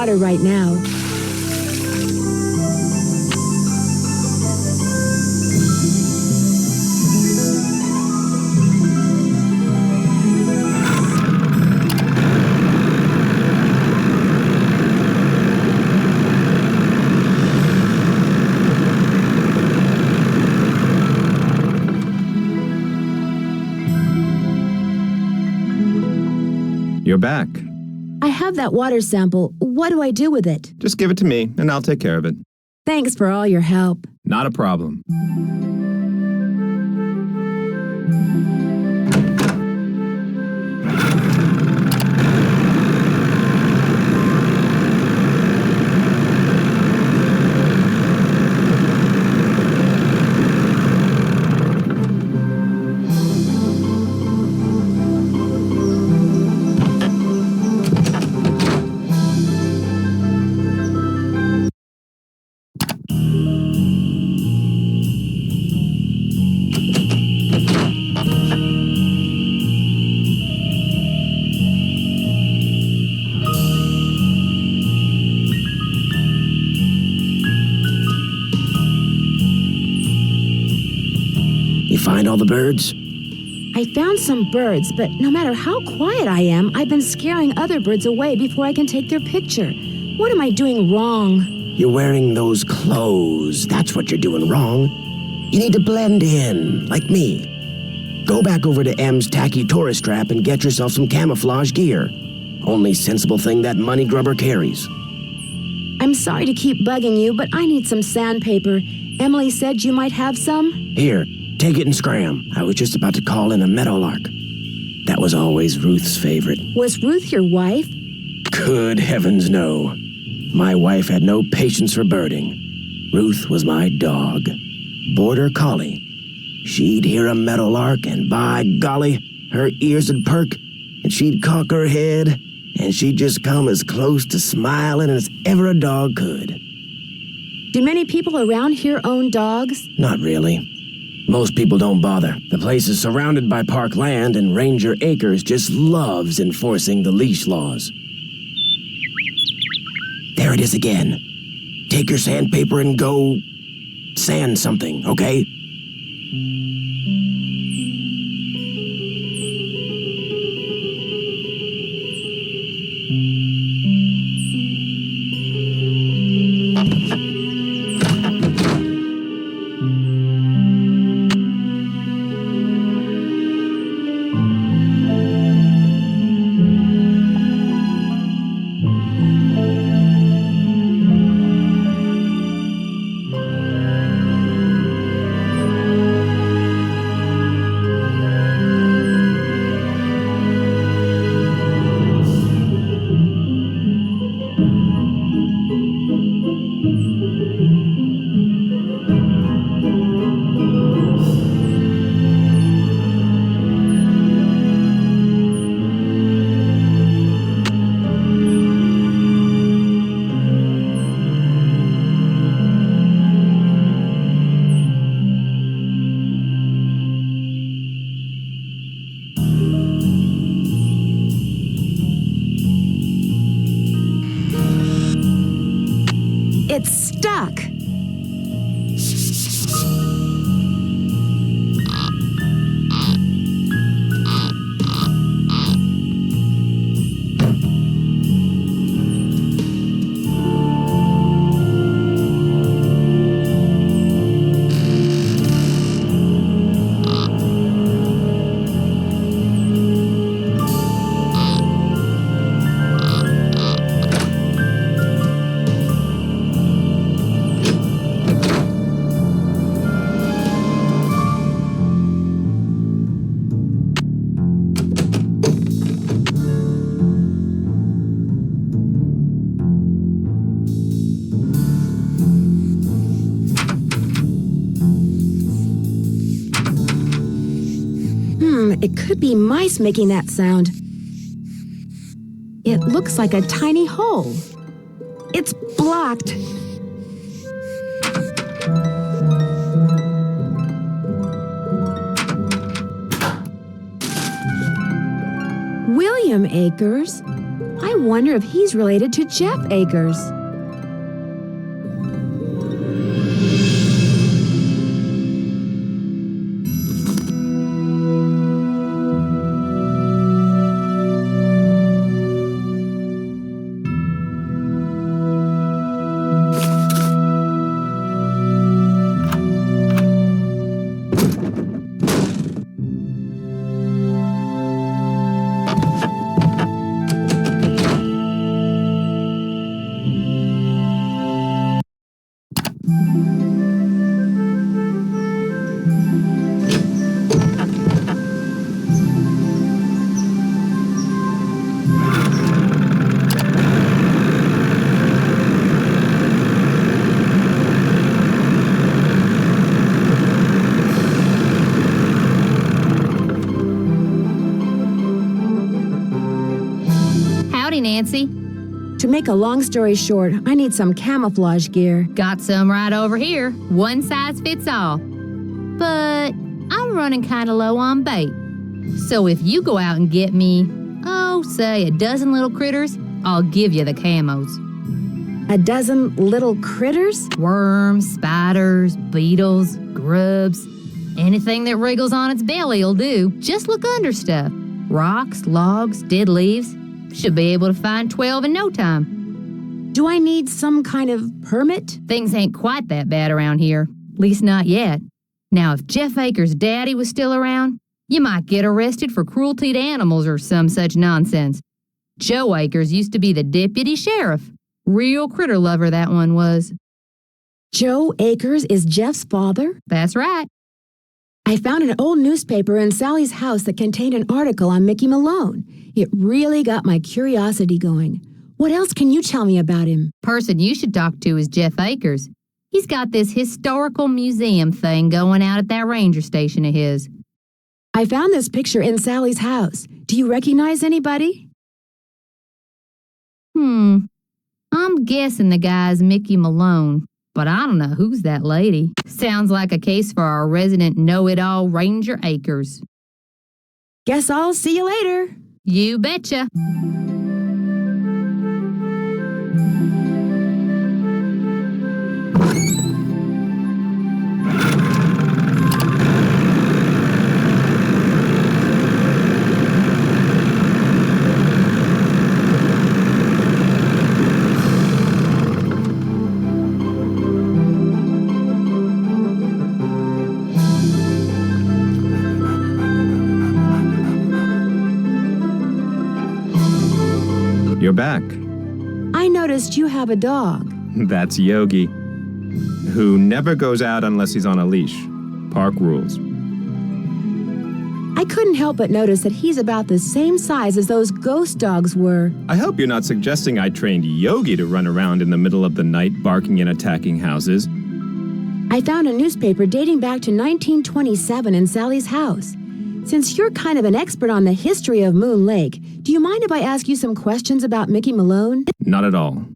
Speaker 1: water right now.
Speaker 7: You're back.
Speaker 1: I have that water sample. What do I do with it?
Speaker 7: Just give it to me, and I'll take care of it.
Speaker 1: Thanks for all your help.
Speaker 7: Not a problem.
Speaker 3: Find all the birds?
Speaker 1: I found some birds, but no matter how quiet I am, I've been scaring other birds away before I can take their picture. What am I doing wrong?
Speaker 3: You're wearing those clothes. That's what you're doing wrong. You need to blend in, like me. Go back over to M's tacky tourist trap and get yourself some camouflage gear. Only sensible thing that money grubber carries.
Speaker 1: I'm sorry to keep bugging you, but I need some sandpaper. Emily said you might have some.
Speaker 3: Here, take it and scram. I was just about to call in a meadowlark. That was always Ruth's favorite.
Speaker 1: Was Ruth your wife?
Speaker 3: Good heavens, no. My wife had no patience for birding. Ruth was my dog. Border collie. She'd hear a meadowlark, and by golly, her ears would perk, and she'd cock her head, and she'd just come as close to smiling as ever a dog could.
Speaker 1: Do many people around here own dogs?
Speaker 3: Not really. Most people don't bother. The place is surrounded by park land, and Ranger Acres just loves enforcing the leash laws. There it is again. Take your sandpaper and go sand something, okay?
Speaker 1: It's stuck. It could be mice making that sound. It looks like a tiny hole. It's blocked. William Acres? I I wonder if he's related to Jeff Akers.
Speaker 6: Howdy, Nancy.
Speaker 1: To make a long story short, I need some camouflage gear.
Speaker 6: Got some right over here. One size fits all. But I'm running kind of low on bait. So if you go out and get me, say a dozen little critters, I'll give you the camos.
Speaker 1: A dozen little critters?
Speaker 6: Worms, spiders, beetles, grubs. Anything that wriggles on its belly will do. Just look under stuff. Rocks, logs, dead leaves. Should be able to find 12 in no time.
Speaker 1: Do I need some kind of permit?
Speaker 6: Things ain't quite that bad around here. At least not yet. Now, if Jeff Akers' daddy was still around, you might get arrested for cruelty to animals or some such nonsense. Joe Akers used to be the deputy sheriff. Real critter lover, that one was.
Speaker 1: Joe Akers is Jeff's father?
Speaker 6: That's right.
Speaker 1: I found an old newspaper in Sally's house that contained an article on Mickey Malone. It really got my curiosity going. What else can you tell me about him?
Speaker 6: Person you should talk to is Jeff Akers. He's got this historical museum thing going out at that ranger station of his.
Speaker 1: I found this picture in Sally's house. Do you recognize anybody?
Speaker 6: I'm guessing the guy's Mickey Malone, but I don't know who's that lady. Sounds like a case for our resident know-it-all Ranger Akers.
Speaker 1: Guess I'll see you later.
Speaker 6: You betcha.
Speaker 7: You're back.
Speaker 1: I noticed you have a dog.
Speaker 7: That's Yogi, who never goes out unless he's on a leash. Park rules.
Speaker 1: I couldn't help but notice that he's about the same size as those ghost dogs were.
Speaker 7: I hope you're not suggesting I trained Yogi to run around in the middle of the night barking and attacking houses.
Speaker 1: I found a newspaper dating back to 1927 in Sally's house. Since you're kind of an expert on the history of Moon Lake, do you mind if I ask you some questions about Mickey Malone?
Speaker 7: Not at all.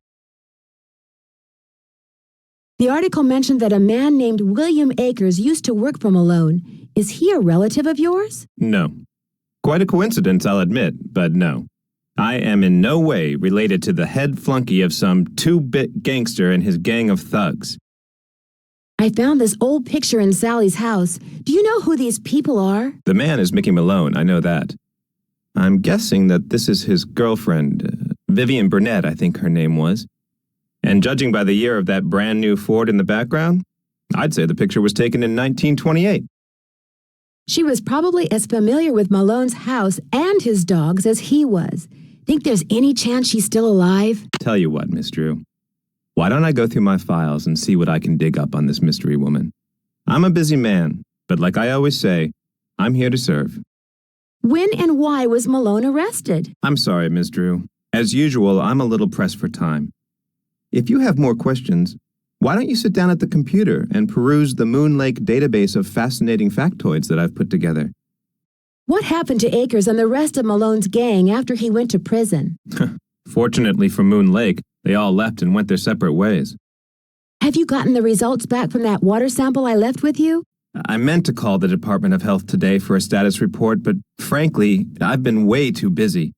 Speaker 1: The article mentioned that a man named William Akers used to work for Malone. Is he a relative of yours?
Speaker 7: No. Quite a coincidence, I'll admit, but no. I am in no way related to the head flunky of some two-bit gangster and his gang of thugs.
Speaker 1: I found this old picture in Sally's house. Do you know who these people are?
Speaker 7: The man is Mickey Malone, I know that. I'm guessing that this is his girlfriend, Vivian Burnett, I think her name was. And judging by the year of that brand new Ford in the background, I'd say the picture was taken in 1928.
Speaker 1: She was probably as familiar with Malone's house and his dogs as he was. Think there's any chance she's still alive?
Speaker 7: Tell you what, Miss Drew. Why don't I go through my files and see what I can dig up on this mystery woman? I'm a busy man, but like I always say, I'm here to serve.
Speaker 1: When and why was Malone arrested?
Speaker 7: I'm sorry, Miss Drew. As usual, I'm a little pressed for time. If you have more questions, why don't you sit down at the computer and peruse the Moon Lake database of fascinating factoids that I've put together?
Speaker 1: What happened to Akers and the rest of Malone's gang after he went to prison?
Speaker 7: Fortunately for Moon Lake, they all left and went their separate ways.
Speaker 1: Have you gotten the results back from that water sample I left with you?
Speaker 7: I meant to call the Department of Health today for a status report, but frankly, I've been way too busy.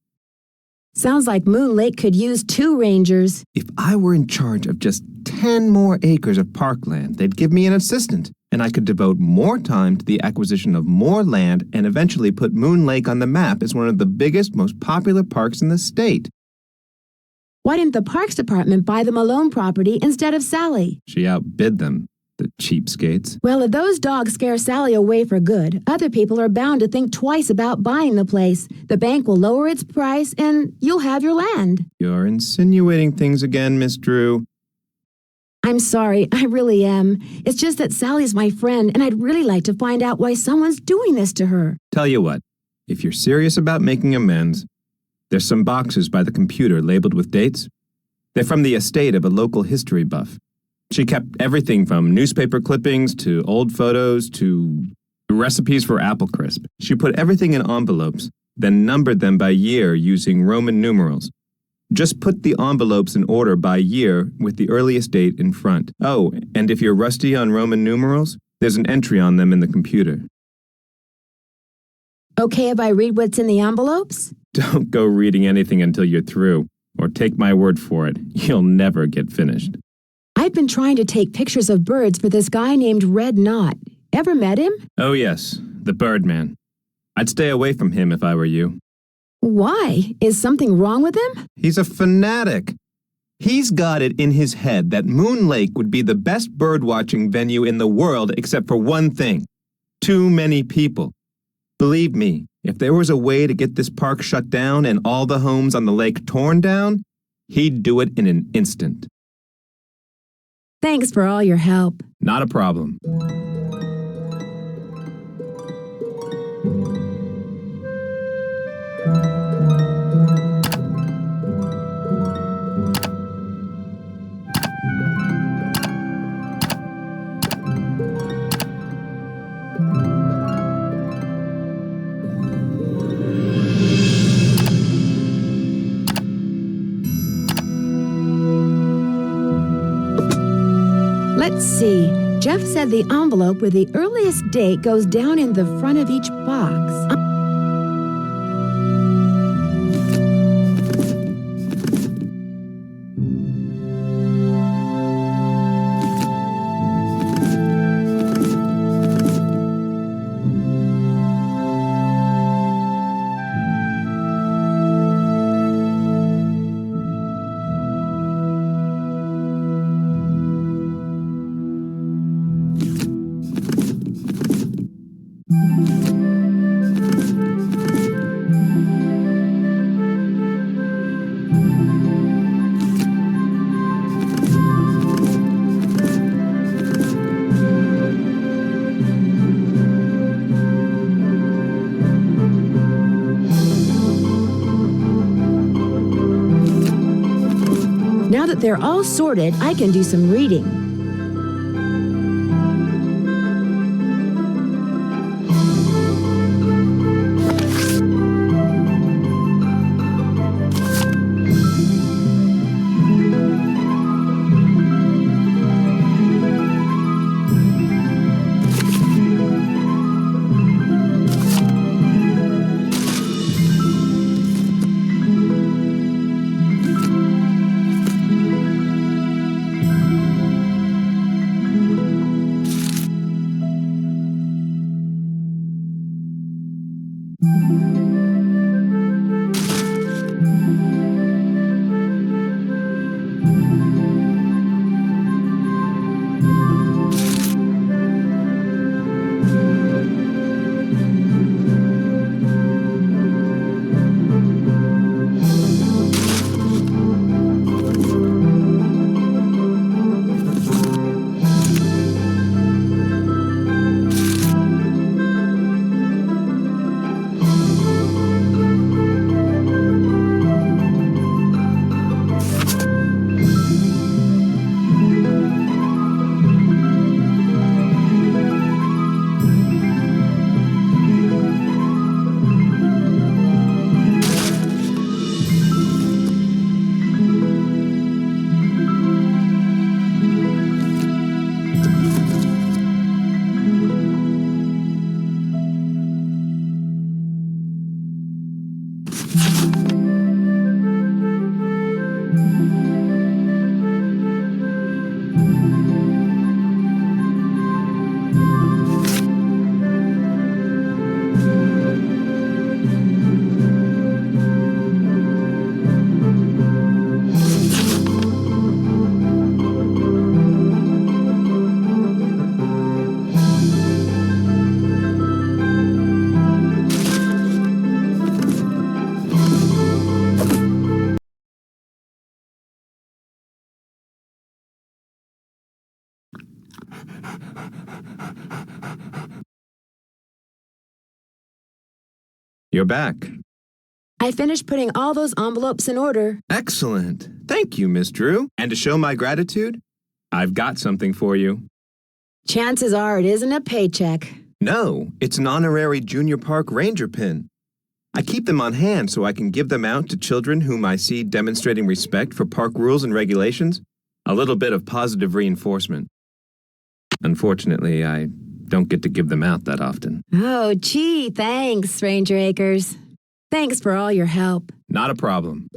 Speaker 1: Sounds like Moon Lake could use 2 rangers.
Speaker 7: If I were in charge of just 10 more acres of parkland, they'd give me an assistant, and I could devote more time to the acquisition of more land and eventually put Moon Lake on the map as one of the biggest, most popular parks in the state.
Speaker 1: Why didn't the Parks Department buy the Malone property instead of Sally?
Speaker 7: She outbid them, the cheapskates.
Speaker 1: Well, if those dogs scare Sally away for good, other people are bound to think twice about buying the place. The bank will lower its price, and you'll have your land.
Speaker 7: You're insinuating things again, Miss Drew.
Speaker 1: I'm sorry, I really am. It's just that Sally's my friend, and I'd really like to find out why someone's doing this to her.
Speaker 7: Tell you what, if you're serious about making amends, there's some boxes by the computer labeled with dates. They're from the estate of a local history buff. She kept everything from newspaper clippings to old photos to recipes for apple crisp. She put everything in envelopes, then numbered them by year using Roman numerals. Just put the envelopes in order by year with the earliest date in front. Oh, and if you're rusty on Roman numerals, there's an entry on them in the computer.
Speaker 1: Okay if I read what's in the envelopes?
Speaker 7: Don't go reading anything until you're through, or take my word for it, you'll never get finished.
Speaker 1: I've been trying to take pictures of birds for this guy named Red Knot. Ever met him?
Speaker 7: Oh yes, the Birdman. I'd stay away from him if I were you.
Speaker 1: Why? Is something wrong with him?
Speaker 7: He's a fanatic. He's got it in his head that Moon Lake would be the best birdwatching venue in the world except for one thing: too many people. Believe me, if there was a way to get this park shut down and all the homes on the lake torn down, he'd do it in an instant.
Speaker 1: Thanks for all your help.
Speaker 7: Not a problem.
Speaker 1: Let's see. Jeff said the envelope with the earliest date goes down in the front of each box. Now that they're all sorted, I can do some reading.
Speaker 7: You're back.
Speaker 1: I finished putting all those envelopes in order.
Speaker 7: Excellent. Thank you, Miss Drew. And to show my gratitude, I've got something for you.
Speaker 1: Chances are it isn't a paycheck.
Speaker 7: No, it's an honorary junior park ranger pin. I keep them on hand so I can give them out to children whom I see demonstrating respect for park rules and regulations. A little bit of positive reinforcement. Unfortunately, I don't get to give them out that often.
Speaker 1: Oh, gee, thanks, Ranger Acres. Thanks for all your help.
Speaker 7: Not a problem.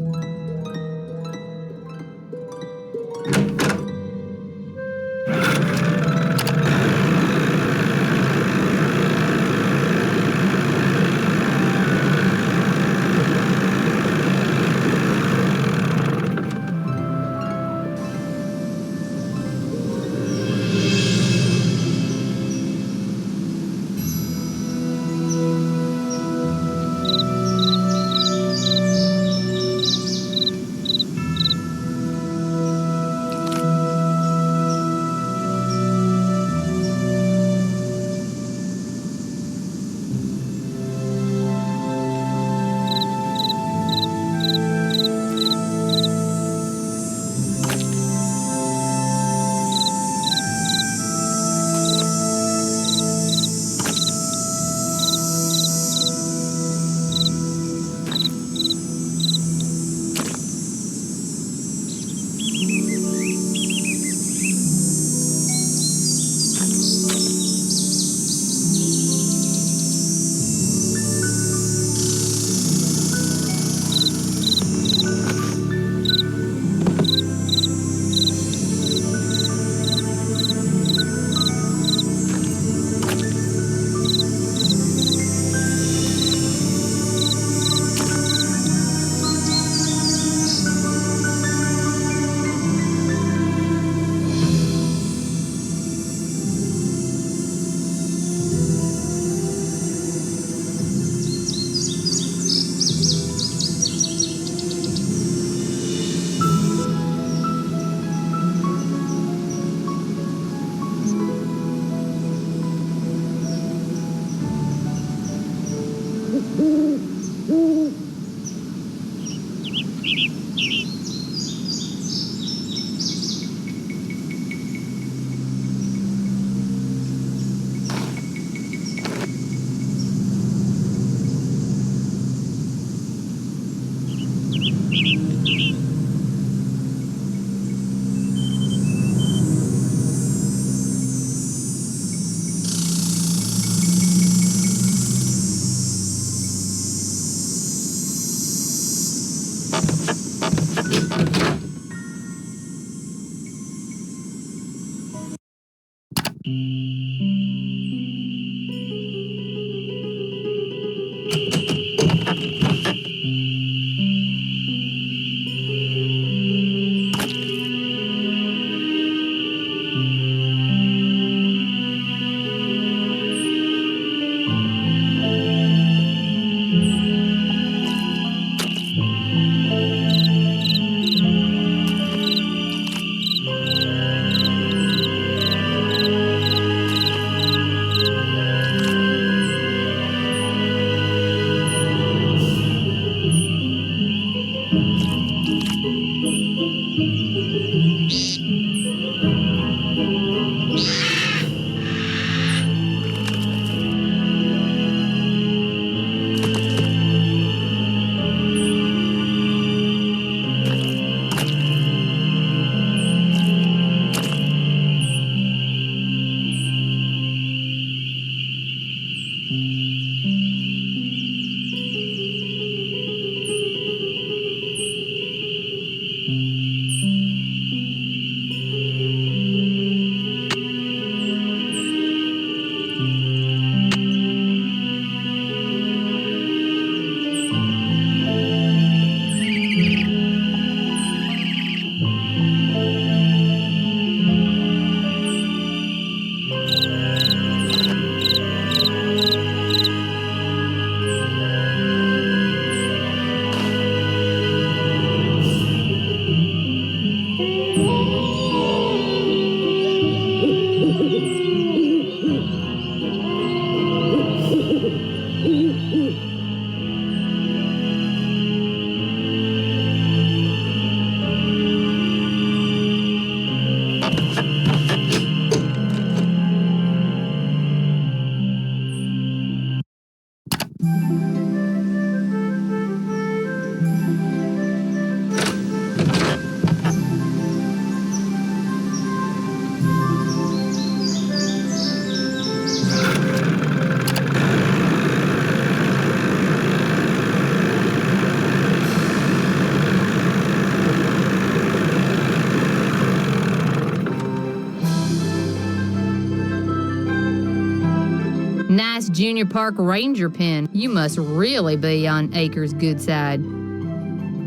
Speaker 6: Nice junior park ranger pen. You must really be on Acres' good side.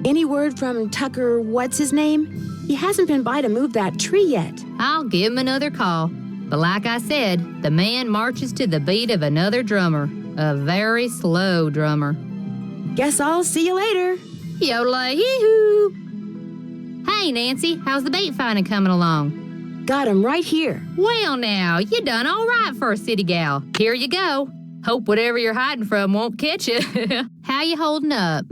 Speaker 1: Any word from Tucker, what's his name? He hasn't been by to move that tree yet.
Speaker 6: I'll give him another call. But like I said, the man marches to the beat of another drummer. A very slow drummer.
Speaker 1: Guess I'll see you later.
Speaker 6: Yodelay-hee-hoo! Hey, Nancy, how's the bait finding coming along?
Speaker 1: Got him right here.
Speaker 6: Well, now, you done all right for a city gal. Here you go. Hope whatever you're hiding from won't catch you. How you holding up?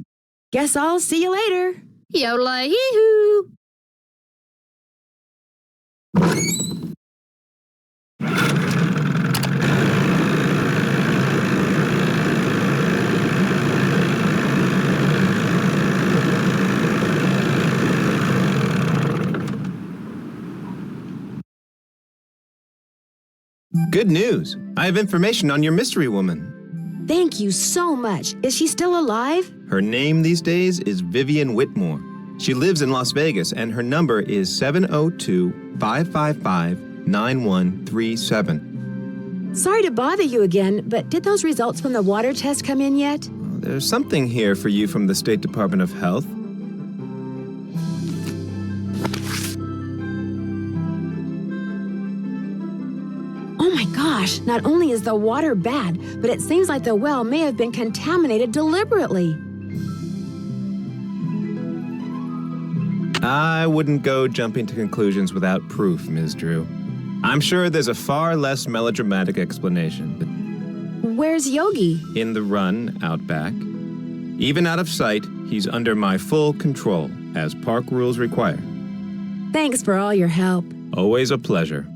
Speaker 1: Guess I'll see you later.
Speaker 6: Yodelay-hee-hoo!
Speaker 7: Good news. I have information on your mystery woman.
Speaker 1: Thank you so much. Is she still alive?
Speaker 7: Her name these days is Vivian Whitmore. She lives in Las Vegas, and her number is 702-555-9137.
Speaker 1: Sorry to bother you again, but did those results from the water test come in yet?
Speaker 7: There's something here for you from the State Department of Health.
Speaker 1: Oh my gosh, not only is the water bad, but it seems like the well may have been contaminated deliberately.
Speaker 7: I wouldn't go jumping to conclusions without proof, Ms. Drew. I'm sure there's a far less melodramatic explanation.
Speaker 1: Where's Yogi?
Speaker 7: In the run out back. Even out of sight, he's under my full control, as park rules require.
Speaker 1: Thanks for all your help.
Speaker 7: Always a pleasure.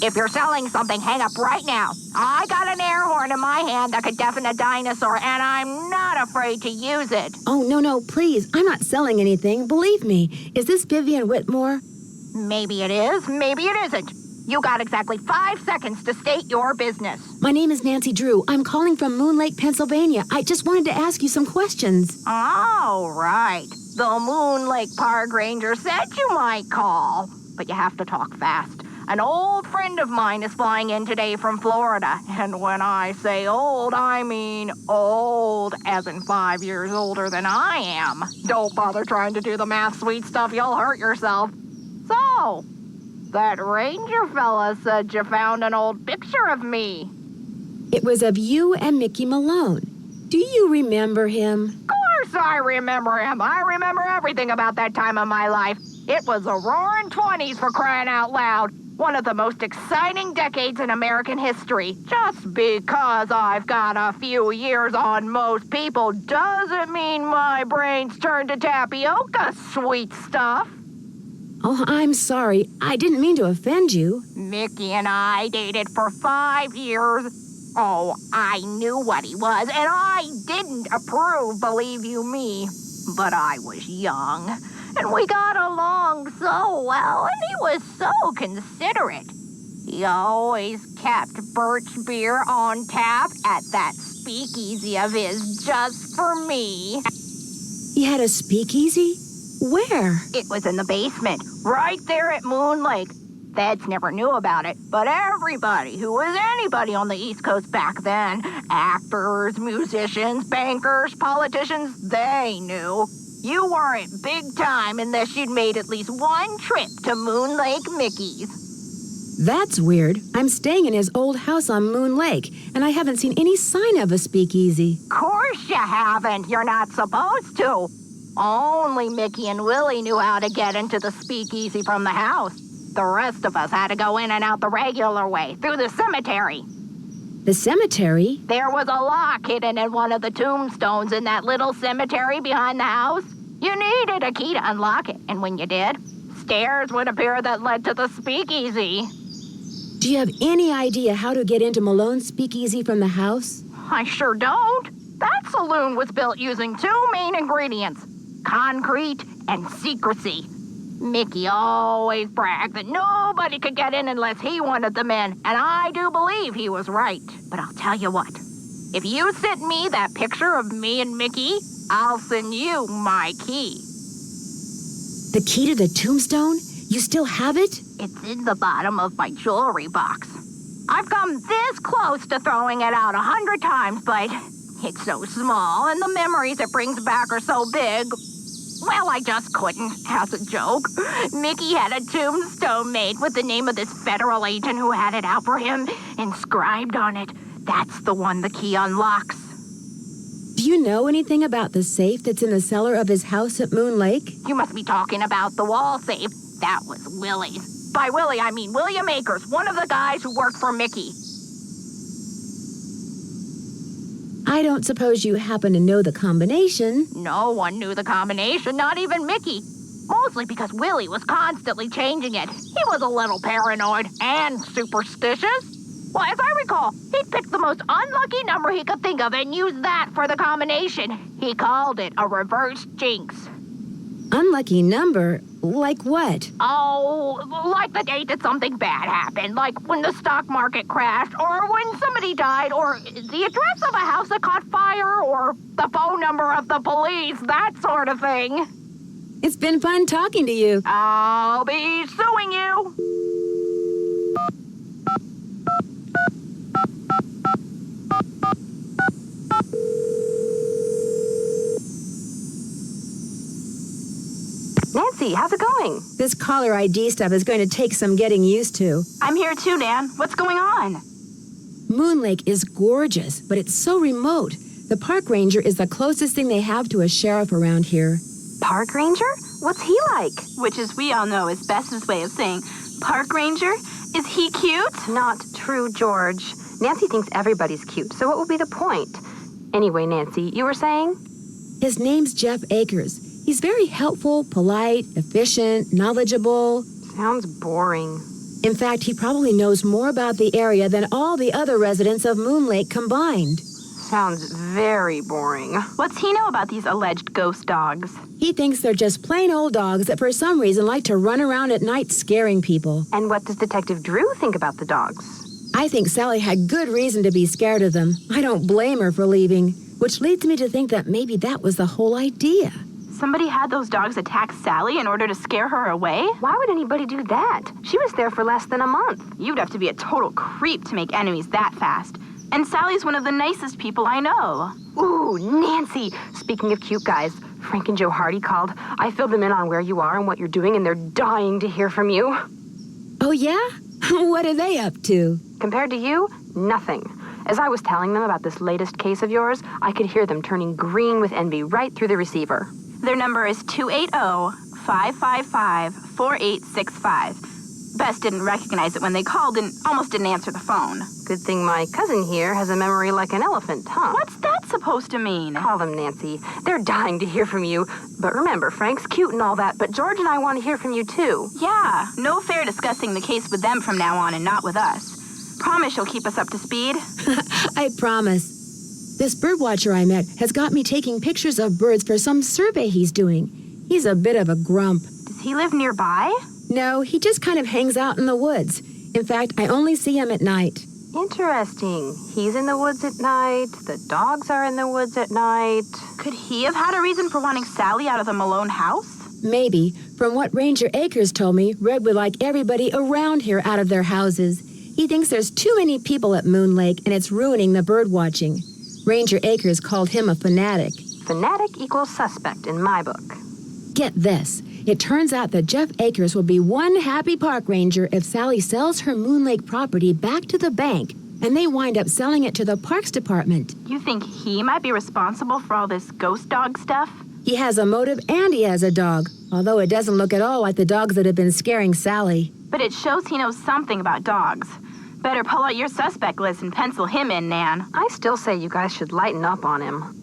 Speaker 2: If you're selling something, hang up right now. I got an air horn in my hand that could deafen a dinosaur, and I'm not afraid to use it.
Speaker 1: Oh, no, please. I'm not selling anything. Believe me. Is this Vivian Whitmore?
Speaker 2: Maybe it is, maybe it isn't. You got exactly 5 seconds to state your business.
Speaker 1: My name is Nancy Drew. I'm calling from Moon Lake, Pennsylvania. I just wanted to ask you some questions.
Speaker 2: Oh, right. The Moon Lake Park Ranger said you might call, but you have to talk fast. An old friend of mine is flying in today from Florida, and when I say old, I mean old, as in 5 years older than I am. Don't bother trying to do the math, sweet stuff, you'll hurt yourself. So, that ranger fella said you found an old picture of me.
Speaker 1: It was of you and Mickey Malone. Do you remember him?
Speaker 2: Of course I remember him. I remember everything about that time of my life. It was the roaring 20s, for crying out loud. One of the most exciting decades in American history. Just because I've got a few years on most people doesn't mean my brain's turned to tapioca, sweet stuff.
Speaker 1: Oh, I'm sorry. I didn't mean to offend you.
Speaker 2: Mickey and I dated for 5 years. Oh, I knew what he was, and I didn't approve, believe you me. But I was young. And we got along so well, and he was so considerate. He always kept birch beer on tap at that speakeasy of his just for me.
Speaker 1: He had a speakeasy? Where?
Speaker 2: It was in the basement, right there at Moon Lake. Feds never knew about it, but everybody who was anybody on the East Coast back then, actors, musicians, bankers, politicians, they knew. You weren't big time unless you'd made at least one trip to Moon Lake Mickey's.
Speaker 1: That's weird. I'm staying in his old house on Moon Lake, and I haven't seen any sign of a speakeasy.
Speaker 2: Of course you haven't. You're not supposed to. Only Mickey and Willie knew how to get into the speakeasy from the house. The rest of us had to go in and out the regular way, through the cemetery.
Speaker 1: The cemetery?
Speaker 2: There was a lock hidden in one of the tombstones in that little cemetery behind the house. You needed a key to unlock it, and when you did, stairs would appear that led to the speakeasy.
Speaker 1: Do you have any idea how to get into Malone's speakeasy from the house?
Speaker 2: I sure don't. That saloon was built using 2 main ingredients, concrete and secrecy. Mickey always bragged that nobody could get in unless he wanted them in, and I do believe he was right. But I'll tell you what, if you send me that picture of me and Mickey, I'll send you my key.
Speaker 1: The key to the tombstone? You still have it?
Speaker 2: It's in the bottom of my jewelry box. I've come this close to throwing it out 100 times, but it's so small, and the memories it brings back are so big. Well, I just couldn't, as a joke. Mickey had a tombstone made with the name of this federal agent who had it out for him, inscribed on it. That's the one the key unlocks.
Speaker 1: Do you know anything about the safe that's in the cellar of his house at Moon Lake?
Speaker 2: You must be talking about the wall safe. That was Willie's. By Willie, I mean William Akers, one of the guys who worked for Mickey.
Speaker 1: I don't suppose you happen to know the combination.
Speaker 2: No one knew the combination, not even Mickey. Mostly because Willie was constantly changing it. He was a little paranoid and superstitious. Well, as I recall, he picked the most unlucky number he could think of and used that for the combination. He called it a reverse jinx.
Speaker 1: Unlucky number? Like what?
Speaker 2: Oh, like the date that something bad happened, like when the stock market crashed, or when somebody died, or the address of a house that caught fire, or the phone number of the police, that sort of thing.
Speaker 1: It's been fun talking to you.
Speaker 2: I'll be suing you.
Speaker 4: Nancy, how's it going?
Speaker 1: This caller ID stuff is going to take some getting used to.
Speaker 5: I'm here too, Nan. What's going on?
Speaker 1: Moon Lake is gorgeous, but it's so remote. The park ranger is the closest thing they have to a sheriff around here.
Speaker 4: Park ranger? What's he like?
Speaker 5: Which, as we all know, is Bess's way of saying, park ranger? Is he cute?
Speaker 4: Not true, George. Nancy thinks everybody's cute, so what would be the point? Anyway, Nancy, you were saying?
Speaker 1: His name's Jeff Akers. He's very helpful, polite, efficient, knowledgeable.
Speaker 4: Sounds boring.
Speaker 1: In fact, he probably knows more about the area than all the other residents of Moon Lake combined.
Speaker 4: Sounds very boring.
Speaker 5: What's he know about these alleged ghost dogs?
Speaker 1: He thinks they're just plain old dogs that for some reason like to run around at night scaring people.
Speaker 4: And what does Detective Drew think about the dogs?
Speaker 1: I think Sally had good reason to be scared of them. I don't blame her for leaving, which leads me to think that maybe that was the whole idea.
Speaker 5: Somebody had those dogs attack Sally in order to scare her away?
Speaker 4: Why would anybody do that? She was there for less than a month.
Speaker 5: You'd have to be a total creep to make enemies that fast. And Sally's one of the nicest people I know.
Speaker 4: Ooh, Nancy! Speaking of cute guys, Frank and Joe Hardy called. I filled them in on where you are and what you're doing, and they're dying to hear from you.
Speaker 1: Oh, yeah? What are they up to?
Speaker 4: Compared to you, nothing. As I was telling them about this latest case of yours, I could hear them turning green with envy right through the receiver.
Speaker 5: Their number is 280-555-4865. Bess didn't recognize it when they called and almost didn't answer the phone.
Speaker 4: Good thing my cousin here has a memory like an elephant, huh?
Speaker 5: What's that supposed to mean?
Speaker 4: Call them, Nancy. They're dying to hear from you. But remember, Frank's cute and all that, but George and I want to hear from you, too.
Speaker 5: Yeah, no fair discussing the case with them from now on and not with us. Promise you'll keep us up to speed?
Speaker 1: I promise. This birdwatcher I met has got me taking pictures of birds for some survey he's doing. He's a bit of a grump.
Speaker 5: Does he live nearby?
Speaker 1: No, he just kind of hangs out in the woods. In fact, I only see him at night.
Speaker 4: Interesting. He's in the woods at night. The dogs are in the woods at night.
Speaker 5: Could he have had a reason for wanting Sally out of the Malone house?
Speaker 1: Maybe. From what Ranger Akers told me, Red would like everybody around here out of their houses. He thinks there's too many people at Moon Lake, and it's ruining the bird watching. Ranger Akers called him a fanatic.
Speaker 4: Fanatic equals suspect in my book.
Speaker 1: Get this. It turns out that Jeff Akers will be one happy park ranger if Sally sells her Moon Lake property back to the bank, and they wind up selling it to the Parks Department.
Speaker 5: You think he might be responsible for all this ghost dog stuff?
Speaker 1: He has a motive and he has a dog, although it doesn't look at all like the dogs that have been scaring Sally.
Speaker 5: But it shows he knows something about dogs. Better pull out your suspect list and pencil him in, Nan.
Speaker 4: I still say you guys should lighten up on him.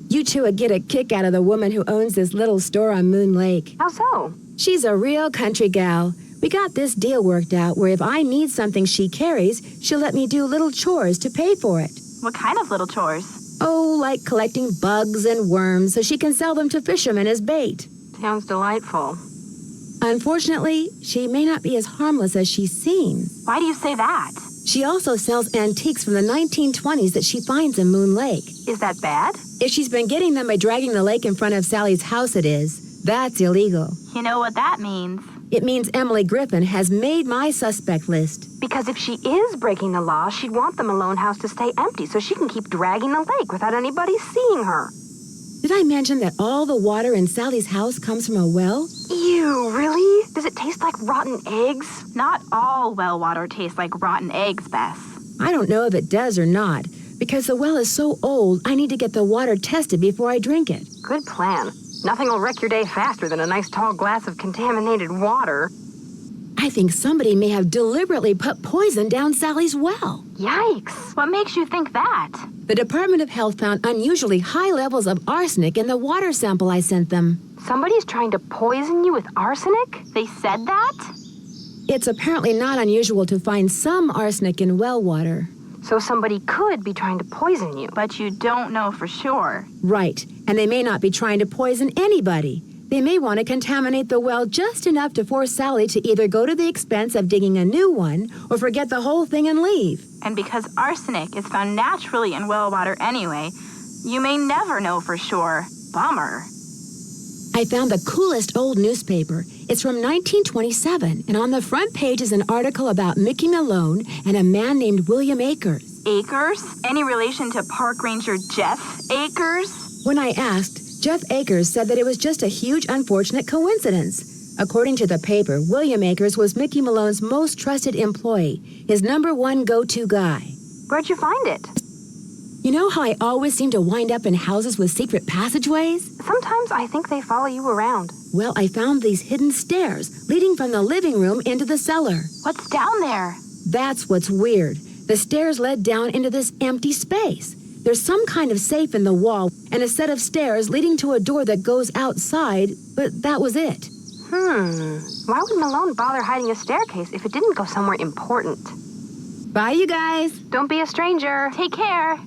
Speaker 1: You two would get a kick out of the woman who owns this little store on Moon Lake.
Speaker 4: How so?
Speaker 1: She's a real country gal. We got this deal worked out where if I need something she carries, she'll let me do little chores to pay for it.
Speaker 5: What kind of little chores?
Speaker 1: Oh, like collecting bugs and worms so she can sell them to fishermen as bait.
Speaker 4: Sounds delightful.
Speaker 1: Unfortunately, she may not be as harmless as she seems.
Speaker 5: Why do you say that?
Speaker 1: She also sells antiques from the 1920s that she finds in Moon Lake.
Speaker 4: Is that bad?
Speaker 1: If she's been getting them by dragging the lake in front of Sally's house, it is. That's illegal.
Speaker 5: You know what that means.
Speaker 1: It means Emily Griffin has made my suspect list.
Speaker 4: Because if she is breaking the law, she'd want the Malone house to stay empty so she can keep dragging the lake without anybody seeing her.
Speaker 1: Did I mention that all the water in Sally's house comes from a well?
Speaker 4: Ew, really? Does it taste like rotten eggs?
Speaker 5: Not all well water tastes like rotten eggs, Bess.
Speaker 1: I don't know if it does or not. Because the well is so old, I need to get the water tested before I drink it.
Speaker 4: Good plan. Nothing will wreck your day faster than a nice tall glass of contaminated water.
Speaker 1: I think somebody may have deliberately put poison down Sally's well.
Speaker 4: Yikes.
Speaker 5: What makes you think that?
Speaker 1: The Department of Health found unusually high levels of arsenic in the water sample I sent them.
Speaker 4: Somebody's trying to poison you with arsenic?
Speaker 5: They said that?
Speaker 1: It's apparently not unusual to find some arsenic in well water.
Speaker 4: So somebody could be trying to poison you.
Speaker 5: But you don't know for sure.
Speaker 1: Right, and they may not be trying to poison anybody. They may want to contaminate the well just enough to force Sally to either go to the expense of digging a new one or forget the whole thing and leave.
Speaker 5: And because arsenic is found naturally in well water anyway, you may never know for sure. Bummer.
Speaker 1: I found the coolest old newspaper. It's from 1927, and on the front page is an article about Mickey Malone and a man named William Akers.
Speaker 5: Akers? Any relation to Park Ranger Jeff Akers?
Speaker 1: When I asked, Jeff Akers said that it was just a huge unfortunate coincidence. According to the paper, William Akers was Mickey Malone's most trusted employee, his #1 go-to guy.
Speaker 4: Where'd you find it?
Speaker 1: You know how I always seem to wind up in houses with secret passageways?
Speaker 4: Sometimes I think they follow you around.
Speaker 1: Well, I found these hidden stairs leading from the living room into the cellar.
Speaker 5: What's down there?
Speaker 1: That's what's weird. The stairs led down into this empty space. There's some kind of safe in the wall and a set of stairs leading to a door that goes outside, but that was it.
Speaker 4: Why would Malone bother hiding a staircase if it didn't go somewhere important?
Speaker 1: Bye, you guys.
Speaker 4: Don't be a stranger.
Speaker 5: Take care.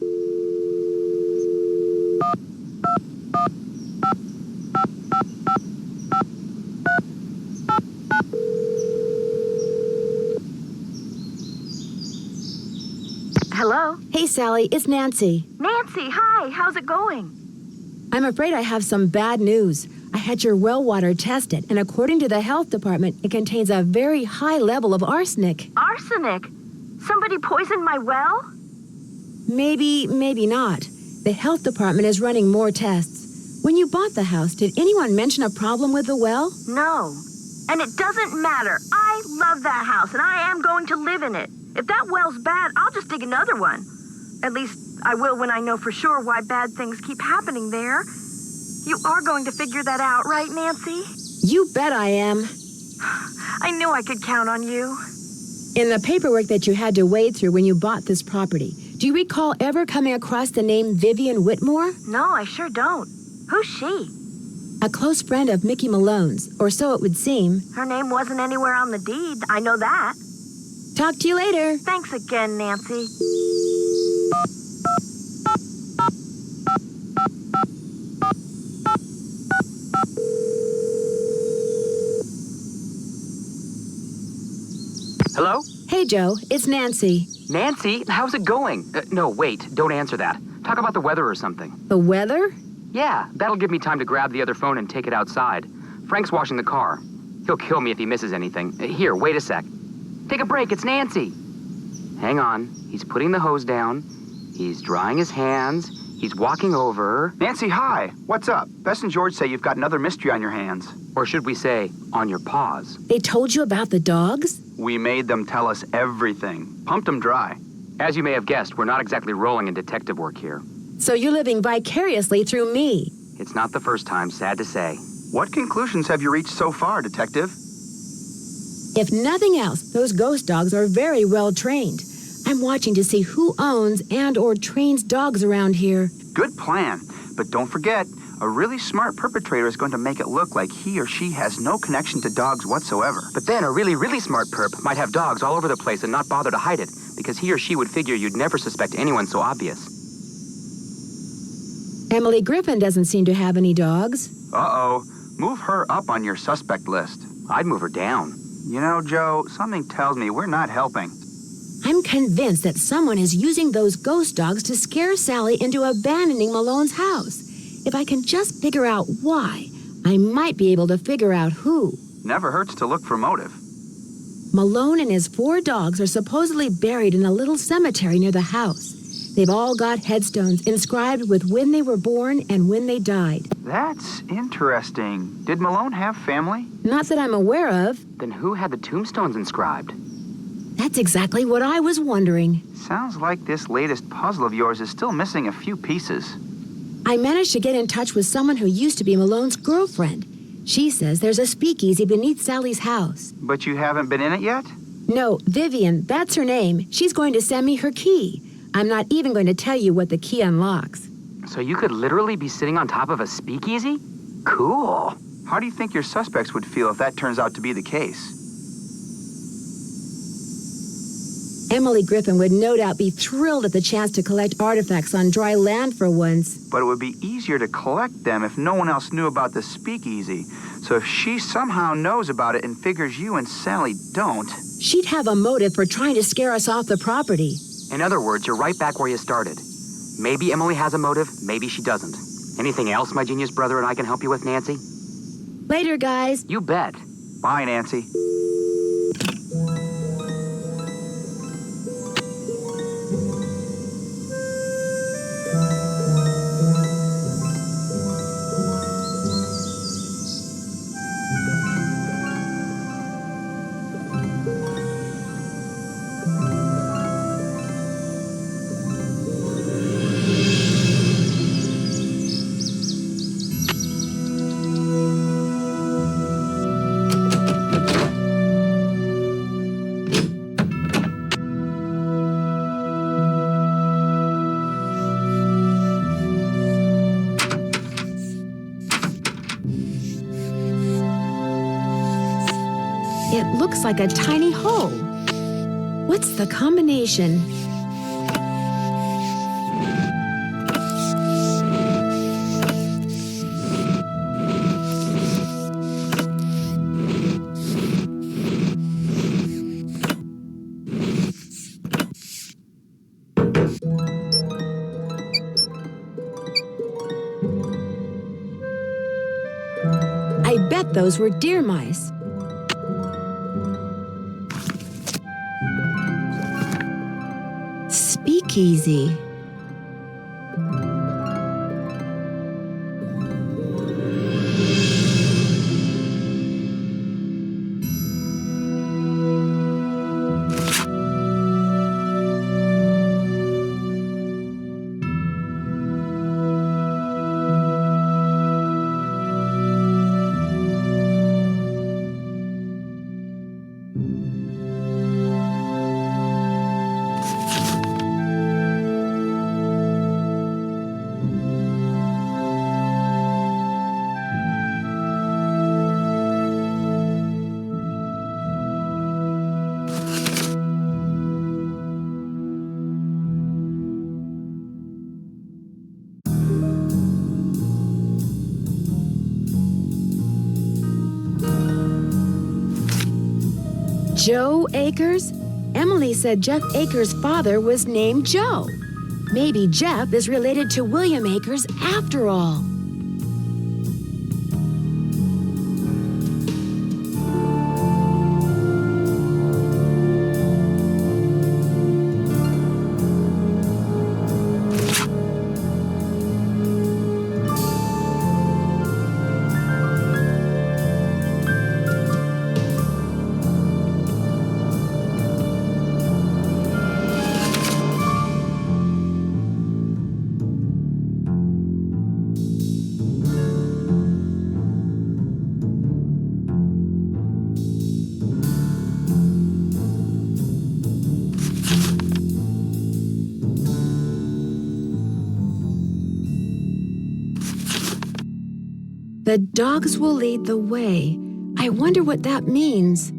Speaker 2: Hello?
Speaker 1: Hey, Sally, it's Nancy.
Speaker 2: Nancy, hi. How's it going?
Speaker 1: I'm afraid I have some bad news. I had your well water tested, and according to the health department, it contains a very high level of arsenic.
Speaker 2: Arsenic? Somebody poisoned my well?
Speaker 1: Maybe, maybe not. The health department is running more tests. When you bought the house, did anyone mention a problem with the well?
Speaker 2: No. And it doesn't matter. I love that house, and I am going to live in it. If that well's bad, I'll just dig another one. At least I will when I know for sure why bad things keep happening there. You are going to figure that out, right, Nancy?
Speaker 1: You bet I am.
Speaker 2: I knew I could count on you.
Speaker 1: In the paperwork that you had to wade through when you bought this property, do you recall ever coming across the name Vivian Whitmore?
Speaker 2: No, I sure don't. Who's she?
Speaker 1: A close friend of Mickey Malone's, or so it would seem.
Speaker 2: Her name wasn't anywhere on the deed. I know that.
Speaker 1: Talk to you later.
Speaker 2: Thanks again, Nancy.
Speaker 8: Hello?
Speaker 1: Hey, Joe. It's Nancy.
Speaker 8: Nancy, how's it going? No, wait, don't answer that. Talk about the weather or something.
Speaker 1: The weather?
Speaker 8: Yeah, that'll give me time to grab the other phone and take it outside. Frank's washing the car. He'll kill me if he misses anything. Here, wait a sec. Take a break, it's Nancy. Hang on, he's putting the hose down. He's drying his hands. He's walking over.
Speaker 9: Nancy, hi. What's up? Bess and George say you've got another mystery on your hands.
Speaker 8: Or should we say, on your paws.
Speaker 1: They told you about the dogs?
Speaker 9: We made them tell us everything. Pumped them dry.
Speaker 8: As you may have guessed, we're not exactly rolling in detective work here.
Speaker 1: So you're living vicariously through me.
Speaker 8: It's not the first time, sad to say.
Speaker 9: What conclusions have you reached so far, Detective?
Speaker 1: If nothing else, those ghost dogs are very well trained. I'm watching to see who owns and or trains dogs around here.
Speaker 9: Good plan. But don't forget, a really smart perpetrator is going to make it look like he or she has no connection to dogs whatsoever.
Speaker 8: But then a really, really smart perp might have dogs all over the place and not bother to hide it, because he or she would figure you'd never suspect anyone so obvious.
Speaker 1: Emily Griffin doesn't seem to have any dogs.
Speaker 9: Uh-oh. Move her up on your suspect list.
Speaker 8: I'd move her down.
Speaker 9: You know, Joe, something tells me we're not helping.
Speaker 1: I'm convinced that someone is using those ghost dogs to scare Sally into abandoning Malone's house. If I can just figure out why, I might be able to figure out who.
Speaker 9: Never hurts to look for motive.
Speaker 1: Malone and his 4 dogs are supposedly buried in a little cemetery near the house. They've all got headstones inscribed with when they were born and when they died.
Speaker 9: That's interesting. Did Malone have family?
Speaker 1: Not that I'm aware of.
Speaker 8: Then who had the tombstones inscribed?
Speaker 1: That's exactly what I was wondering.
Speaker 9: Sounds like this latest puzzle of yours is still missing a few pieces.
Speaker 1: I managed to get in touch with someone who used to be Malone's girlfriend. She says there's a speakeasy beneath Sally's house.
Speaker 9: But you haven't been in it yet?
Speaker 1: No, Vivian, that's her name. She's going to send me her key. I'm not even going to tell you what the key unlocks.
Speaker 8: So you could literally be sitting on top of a speakeasy? Cool.
Speaker 9: How do you think your suspects would feel if that turns out to be the case?
Speaker 1: Emily Griffin would no doubt be thrilled at the chance to collect artifacts on dry land for once.
Speaker 9: But it would be easier to collect them if no one else knew about the speakeasy. So if she somehow knows about it and figures you and Sally don't...
Speaker 1: She'd have a motive for trying to scare us off the property.
Speaker 8: In other words, you're right back where you started. Maybe Emily has a motive, maybe she doesn't. Anything else my genius brother and I can help you with, Nancy?
Speaker 1: Later, guys.
Speaker 8: You bet.
Speaker 9: Bye, Nancy.
Speaker 1: It looks like a tiny hole. What's the combination? I bet those were deer mice. Speakeasy. Joe Akers? Emily said Jeff Akers' father was named Joe. Maybe Jeff is related to William Akers after all. The dogs will lead the way. I wonder what that means.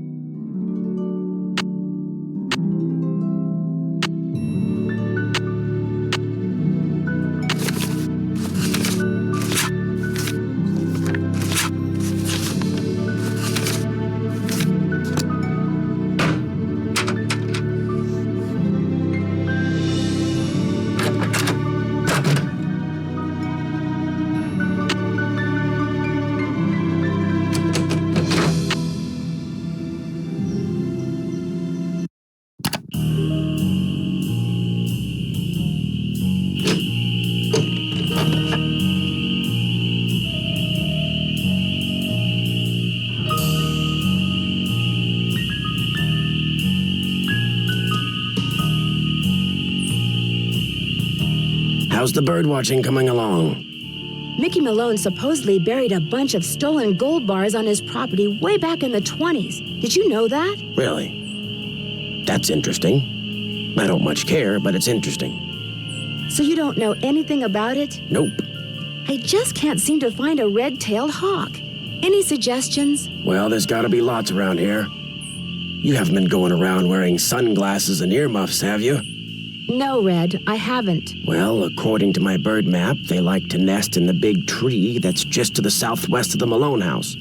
Speaker 3: How's the bird watching coming along?
Speaker 1: Mickey Malone supposedly buried a bunch of stolen gold bars on his property way back in the 20s. Did you know that?
Speaker 3: Really? That's interesting. I don't much care, but it's interesting.
Speaker 1: So you don't know anything about it?
Speaker 3: Nope.
Speaker 1: I just can't seem to find a red-tailed hawk. Any suggestions?
Speaker 3: Well, there's gotta be lots around here. You haven't been going around wearing sunglasses and earmuffs, have you?
Speaker 1: No, Red, I haven't.
Speaker 3: Well, according to my bird map, they like to nest in the big tree that's just to the southwest of the Malone house.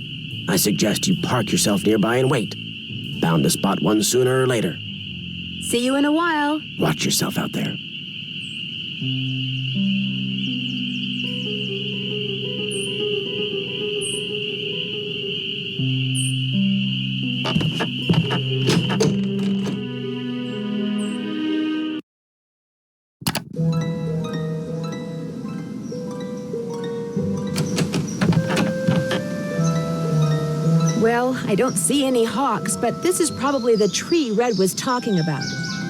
Speaker 3: I suggest you park yourself nearby and wait. Bound to spot one sooner or later.
Speaker 1: See you in a while.
Speaker 3: Watch yourself out there.
Speaker 1: Well, I don't see any hawks, but this is probably the tree Red was talking about.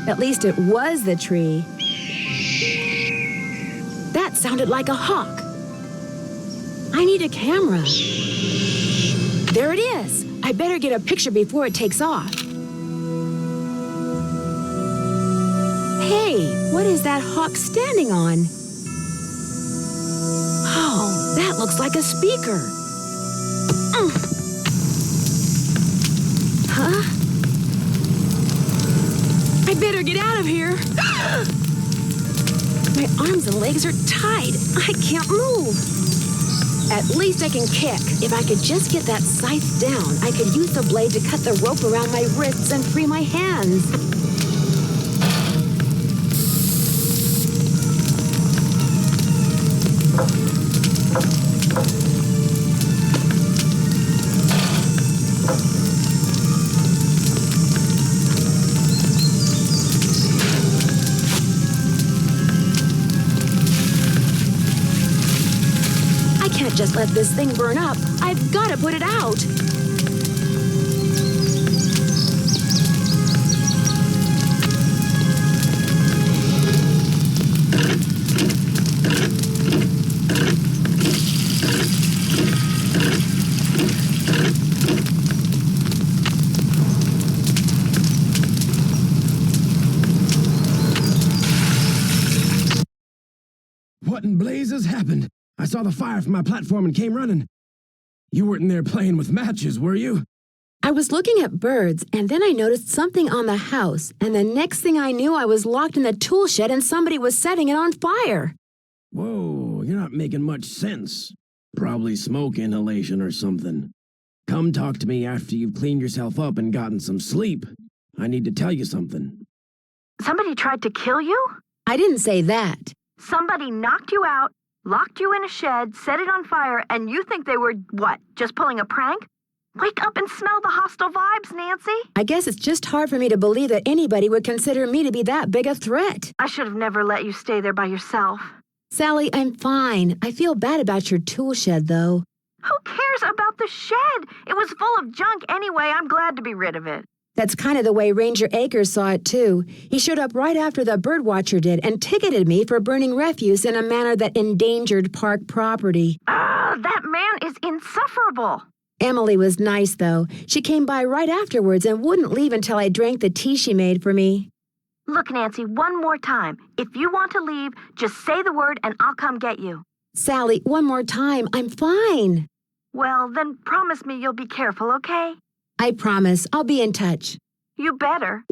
Speaker 1: At least it was the tree. That sounded like a hawk. I need a camera. There it is. I better get a picture before it takes off. Hey, what is that hawk standing on? Oh, that looks like a speaker. Huh? I better get out of here. My arms and legs are tied. I can't move. At least I can kick. If I could just get that scythe down, I could use the blade to cut the rope around my wrists and free my hands. this thing burn up. I've got to put it out.
Speaker 3: What in blazes happened? I saw the fire from my platform and came running. You weren't in there playing with matches, were you?
Speaker 1: I was looking at birds, and then I noticed something on the house, and the next thing I knew, I was locked in the tool shed and somebody was setting it on fire.
Speaker 3: Whoa, you're not making much sense. Probably smoke inhalation or something. Come talk to me after you've cleaned yourself up and gotten some sleep. I need to tell you something.
Speaker 2: Somebody tried to kill you?
Speaker 1: I didn't say that.
Speaker 2: Somebody knocked you out, locked you in a shed, set it on fire, and you think they were, what, just pulling a prank? Wake up and smell the hostile vibes, Nancy.
Speaker 1: I guess it's just hard for me to believe that anybody would consider me to be that big a threat.
Speaker 2: I should have never let you stay there by yourself.
Speaker 1: Sally, I'm fine. I feel bad about your tool shed, though.
Speaker 2: Who cares about the shed? It was full of junk anyway. I'm glad to be rid of it.
Speaker 1: That's kind of the way Ranger Akers saw it, too. He showed up right after the birdwatcher did and ticketed me for burning refuse in a manner that endangered park property.
Speaker 2: That man is insufferable.
Speaker 1: Emily was nice, though. She came by right afterwards and wouldn't leave until I drank the tea she made for me.
Speaker 2: Look, Nancy, one more time. If you want to leave, just say the word and I'll come get you.
Speaker 1: Sally, one more time. I'm fine.
Speaker 2: Well, then promise me you'll be careful, okay?
Speaker 1: I promise. I'll be in touch.
Speaker 2: You better.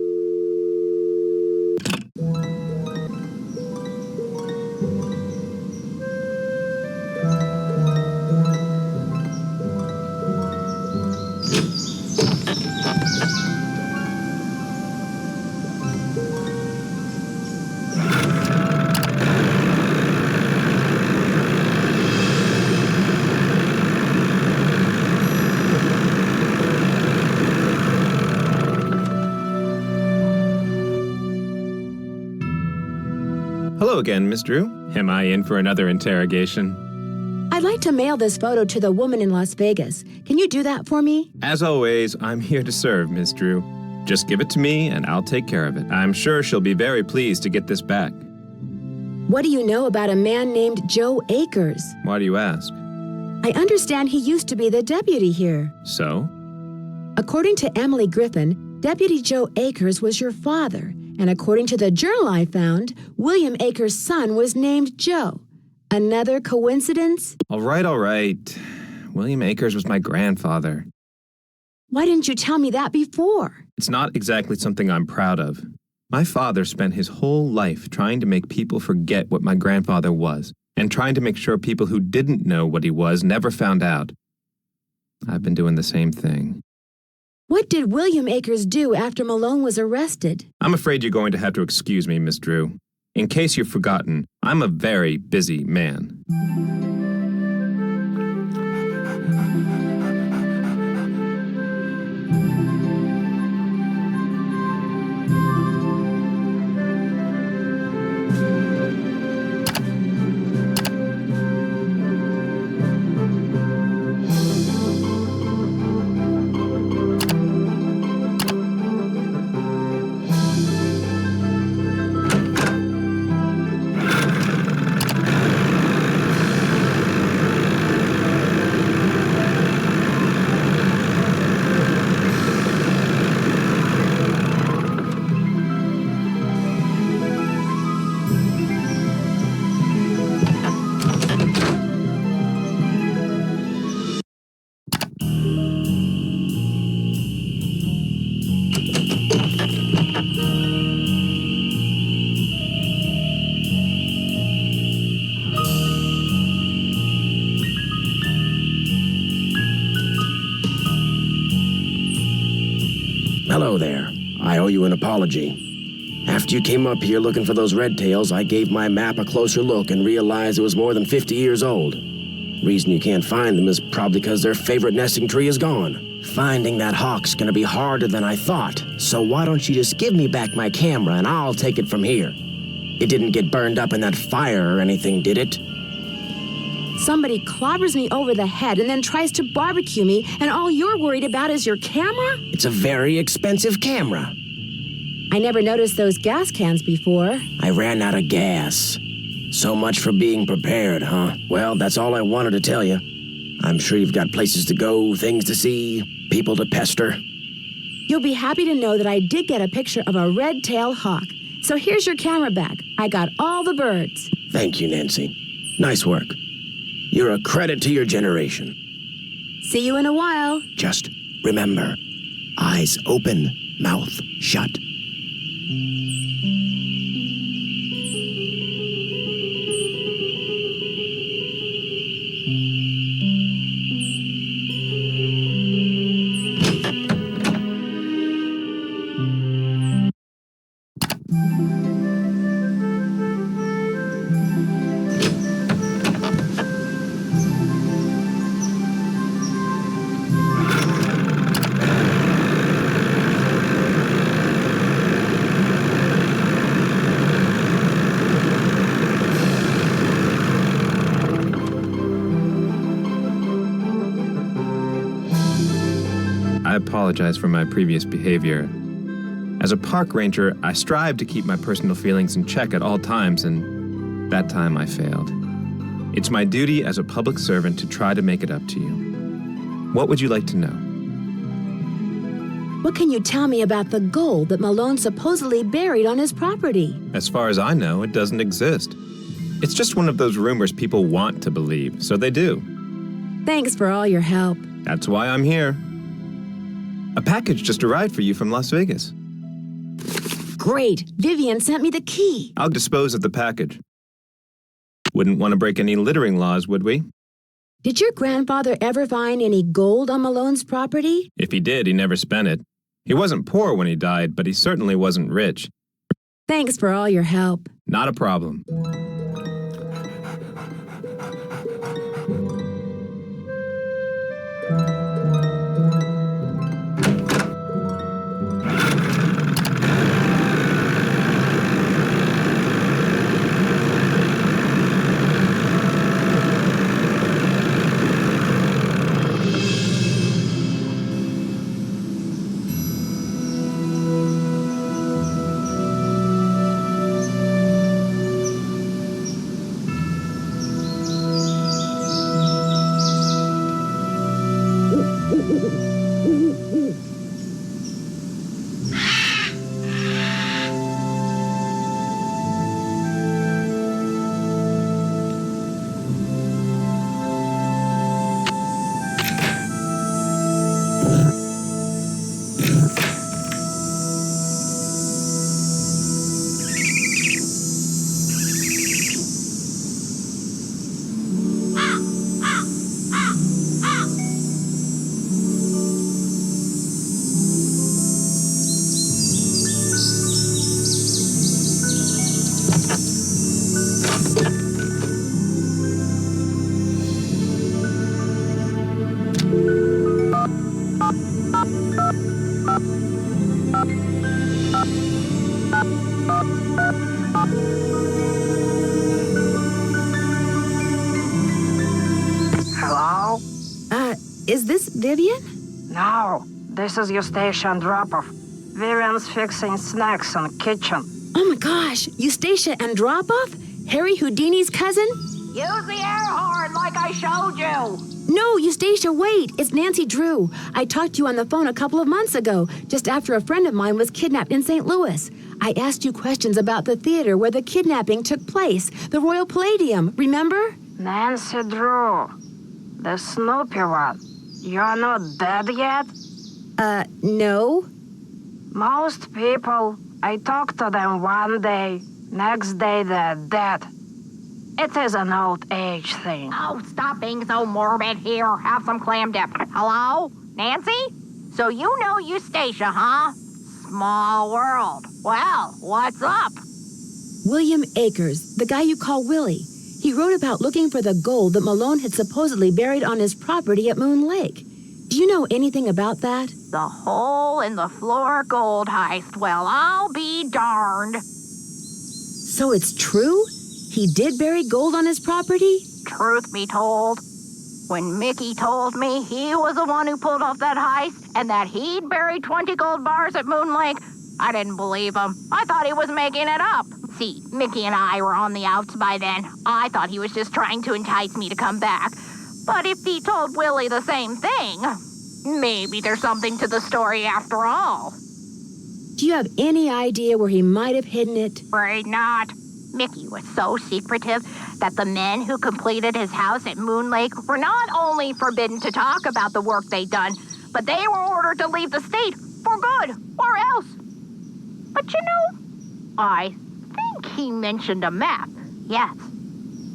Speaker 7: Hello again, Miss Drew. Am I in for another interrogation?
Speaker 1: I'd like to mail this photo to the woman in Las Vegas. Can you do that for me?
Speaker 7: As always, I'm here to serve, Miss Drew. Just give it to me and I'll take care of it. I'm sure she'll be very pleased to get this back.
Speaker 1: What do you know about a man named Joe Akers?
Speaker 7: Why do you ask?
Speaker 1: I understand he used to be the deputy here.
Speaker 7: So?
Speaker 1: According to Emily Griffin, Deputy Joe Akers was your father. And according to the journal I found, William Akers' son was named Joe. Another coincidence?
Speaker 7: All right. William Akers was my grandfather.
Speaker 1: Why didn't you tell me that before?
Speaker 7: It's not exactly something I'm proud of. My father spent his whole life trying to make people forget what my grandfather was, and trying to make sure people who didn't know what he was never found out. I've been doing the same thing.
Speaker 1: What did William Akers do after Malone was arrested?
Speaker 7: I'm afraid you're going to have to excuse me, Miss Drew. In case you've forgotten, I'm a very busy man.
Speaker 3: Hello there. I owe you an apology. After you came up here looking for those red tails, I gave my map a closer look and realized it was more than 50 years old. Reason you can't find them is probably because their favorite nesting tree is gone. Finding that hawk's gonna be harder than I thought, so why don't you just give me back my camera and I'll take it from here. It didn't get burned up in that fire or anything, did it?
Speaker 1: Somebody clobbers me over the head and then tries to barbecue me, and all you're worried about is your camera?
Speaker 3: It's a very expensive camera.
Speaker 1: I never noticed those gas cans before.
Speaker 3: I ran out of gas. So much for being prepared, huh? Well, that's all I wanted to tell you. I'm sure you've got places to go, things to see, people to pester.
Speaker 1: You'll be happy to know that I did get a picture of a red-tailed hawk. So here's your camera back. I got all the birds.
Speaker 3: Thank you, Nancy. Nice work. You're a credit to your generation.
Speaker 1: See you in a while.
Speaker 3: Just remember, eyes open, mouth shut.
Speaker 7: I apologize for my previous behavior. As a park ranger, I strive to keep my personal feelings in check at all times, and that time I failed. It's my duty as a public servant to try to make it up to you. What would you like to know?
Speaker 1: What can you tell me about the gold that Malone supposedly buried on his property?
Speaker 7: As far as I know, it doesn't exist. It's just one of those rumors people want to believe, so they do.
Speaker 1: Thanks for all your help.
Speaker 7: That's why I'm here. A package just arrived for you from Las Vegas.
Speaker 1: Great. Vivian sent me the key.
Speaker 7: I'll dispose of the package. Wouldn't want to break any littering laws, would we?
Speaker 1: Did your grandfather ever find any gold on Malone's property?
Speaker 7: If he did, he never spent it. He wasn't poor when he died, but he certainly wasn't rich.
Speaker 1: Thanks for all your help.
Speaker 7: Not a problem.
Speaker 2: Hello?
Speaker 1: Is this Vivian?
Speaker 2: No, this is your station drop-off. Vivian's fixing snacks in the kitchen.
Speaker 1: Oh my gosh, Eustacia Andropov? Harry Houdini's cousin?
Speaker 5: Use the air horn like I showed you.
Speaker 1: No, Eustacia, wait. It's Nancy Drew. I talked to you on the phone a couple of months ago, just after a friend of mine was kidnapped in St. Louis. I asked you questions about the theater where the kidnapping took place, the Royal Palladium, remember?
Speaker 2: Nancy Drew, the Snoopy one. You're not dead yet?
Speaker 1: No.
Speaker 2: Most people, I talk to them one day, next day they're dead. It is an old age thing.
Speaker 5: Oh, stop being so morbid here. Have some clam dip. Hello? Nancy? So you know Eustacia, huh? Small world. Well, what's up?
Speaker 1: William Akers, the guy you call Willie. He wrote about looking for the gold that Malone had supposedly buried on his property at Moon Lake. Do you know anything about that?
Speaker 5: The hole in the floor gold heist. Well, I'll be darned.
Speaker 1: So it's true? He did bury gold on his property?
Speaker 5: True truth be told, when Mickey told me he was the one who pulled off that heist and that he'd buried 20 gold bars at Moon Lake, I didn't believe him. I thought he was making it up. See, Mickey and I were on the outs by then. I thought he was just trying to entice me to come back. But if he told Willie the same thing, maybe there's something to the story after all.
Speaker 1: Do you have any idea where he might have hidden it?
Speaker 5: Afraid not. Mickey was so secretive that the men who completed his house at Moon Lake were not only forbidden to talk about the work they'd done, but they were ordered to leave the state for good or else. But you know, I think he mentioned a map. Yes.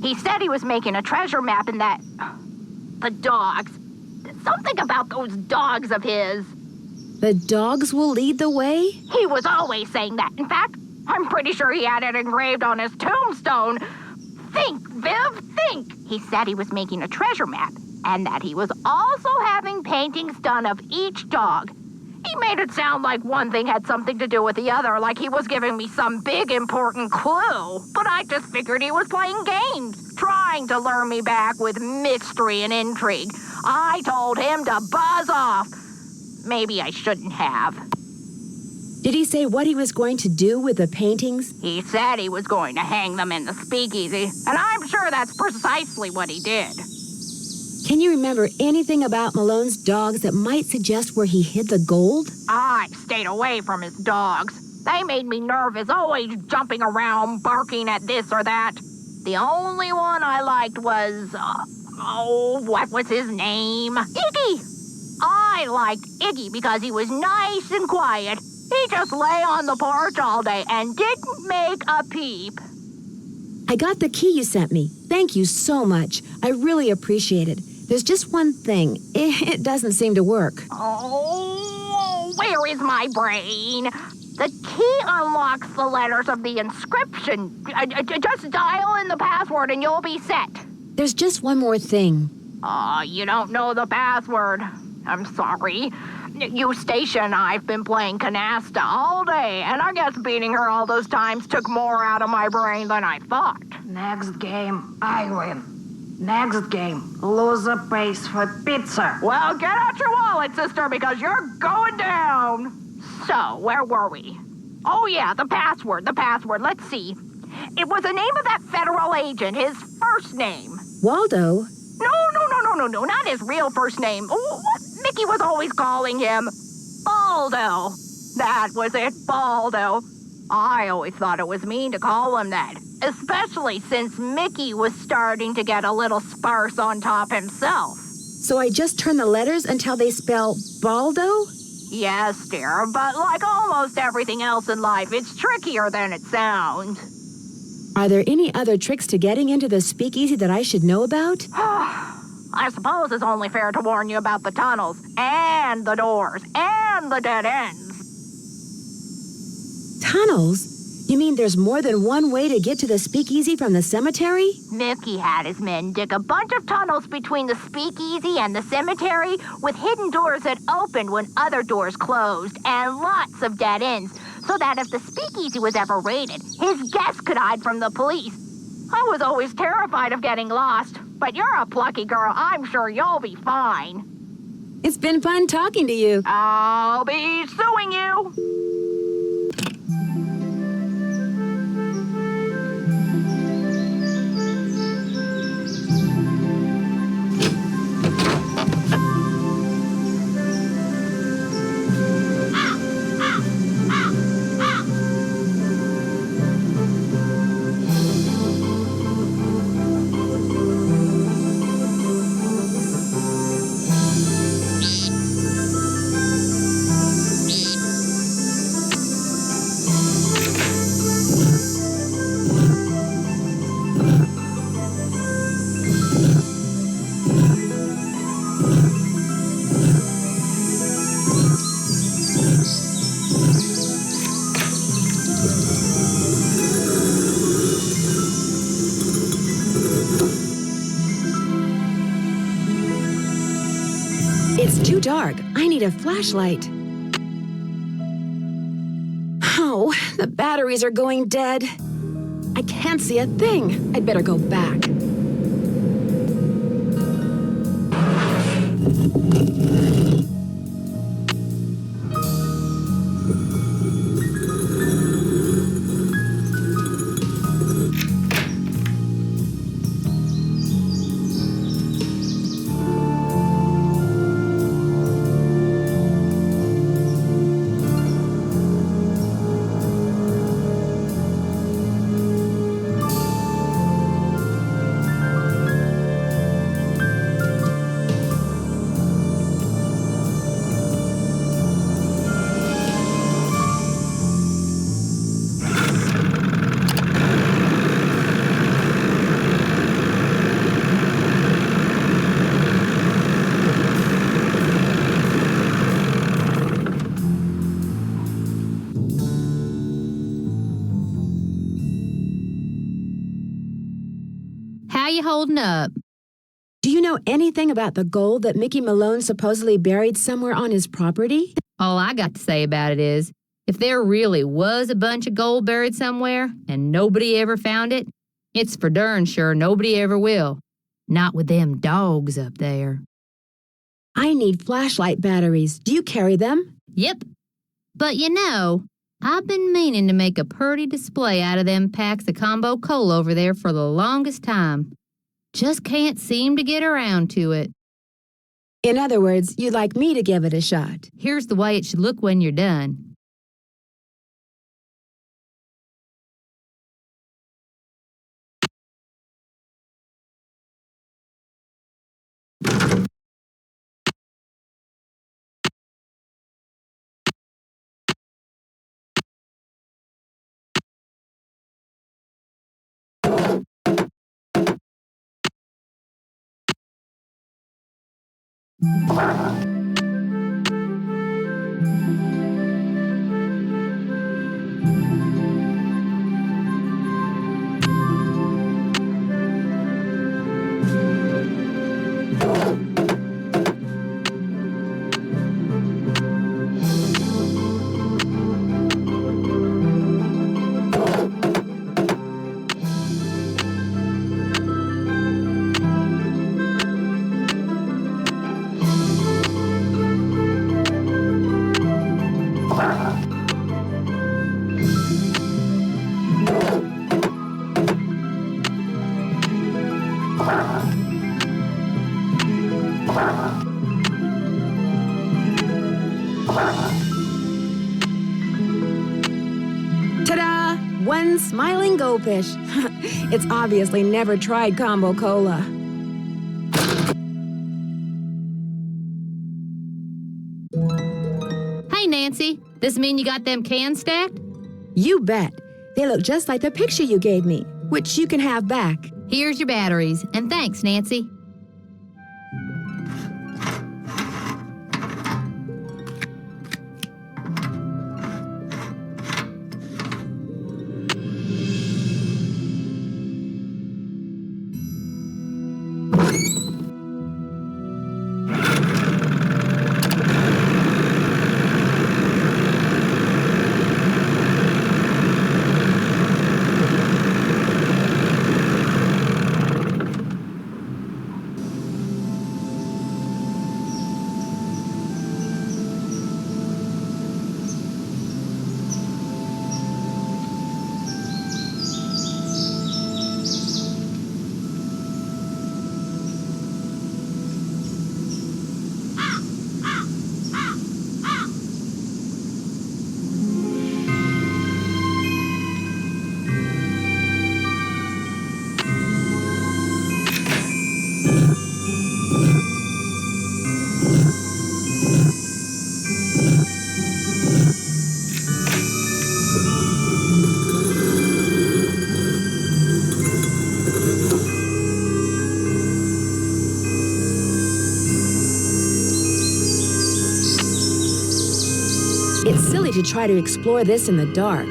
Speaker 5: He said he was making a treasure map and that... the dogs. Something about those dogs of his.
Speaker 1: The dogs will lead the way?
Speaker 5: He was always saying that. In fact, I'm pretty sure he had it engraved on his tombstone. Think, Viv, think. He said he was making a treasure map and that he was also having paintings done of each dog. He made it sound like one thing had something to do with the other, like he was giving me some big important clue. But I just figured he was playing games, trying to lure me back with mystery and intrigue. I told him to buzz off. Maybe I shouldn't have.
Speaker 1: Did he say what he was going to do with the paintings?
Speaker 5: He said he was going to hang them in the speakeasy, and I'm sure that's precisely what he did.
Speaker 1: Can you remember anything about Malone's dogs that might suggest where he hid the gold?
Speaker 5: I stayed away from his dogs. They made me nervous, always jumping around, barking at this or that. The only one I liked was, what was his name? Iggy! I liked Iggy because he was nice and quiet. He just lay on the porch all day and didn't make a peep.
Speaker 1: I got the key you sent me. Thank you so much. I really appreciate it. There's just one thing. It doesn't seem to work.
Speaker 5: Oh, where is my brain? The key unlocks the letters of the inscription. Just dial in the password and you'll be set.
Speaker 1: There's just one more thing.
Speaker 5: You don't know the password. I'm sorry. Eustacia and I've been playing canasta all day, and I guess beating her all those times took more out of my brain than I thought.
Speaker 2: Next game, I win. Next game, loser pays for pizza.
Speaker 5: Well, get out your wallet, sister, because you're going down. So, where were we? Oh, yeah, the password. Let's see. It was the name of that federal agent, his first name.
Speaker 1: Waldo?
Speaker 5: No, not his real first name. What Mickey was always calling him. Baldo. That was it, Baldo. I always thought it was mean to call him that, especially since Mickey was starting to get a little sparse on top himself.
Speaker 1: So I just turn the letters until they spell Baldo?
Speaker 5: Yes, dear, but like almost everything else in life, it's trickier than it sounds.
Speaker 1: Are there any other tricks to getting into the speakeasy that I should know about?
Speaker 5: I suppose it's only fair to warn you about the tunnels, and the doors, and the dead ends.
Speaker 1: Tunnels? You mean there's more than one way to get to the speakeasy from the cemetery?
Speaker 5: Mickey had his men dig a bunch of tunnels between the speakeasy and the cemetery with hidden doors that opened when other doors closed, and lots of dead ends, so that if the speakeasy was ever raided, his guests could hide from the police. I was always terrified of getting lost, but you're a plucky girl. I'm sure you'll be fine.
Speaker 1: It's been fun talking to you.
Speaker 5: I'll be suing you.
Speaker 1: It's too dark. I need a flashlight. Oh, the batteries are going dead. I can't see a thing. I'd better go back.
Speaker 6: holding up.
Speaker 1: Do you know anything about the gold that Mickey Malone supposedly buried somewhere on his property?
Speaker 6: All I got to say about it is, if there really was a bunch of gold buried somewhere and nobody ever found it, it's for darn sure nobody ever will. Not with them dogs up there.
Speaker 1: I need flashlight batteries. Do you carry them?
Speaker 6: Yep. But you know, I've been meaning to make a purty display out of them packs of combo coal over there for the longest time. Just can't seem to get around to it.
Speaker 1: In other words, you'd like me to give it a shot.
Speaker 6: Here's the way it should look when you're done.
Speaker 1: Ta-da! One smiling goldfish. It's obviously never tried combo cola.
Speaker 6: Hey, Nancy, this mean you got them cans stacked?
Speaker 1: You bet. They look just like the picture you gave me, which you can have back.
Speaker 6: Here's your batteries, and thanks, Nancy.
Speaker 1: It's silly to try to explore this in the dark.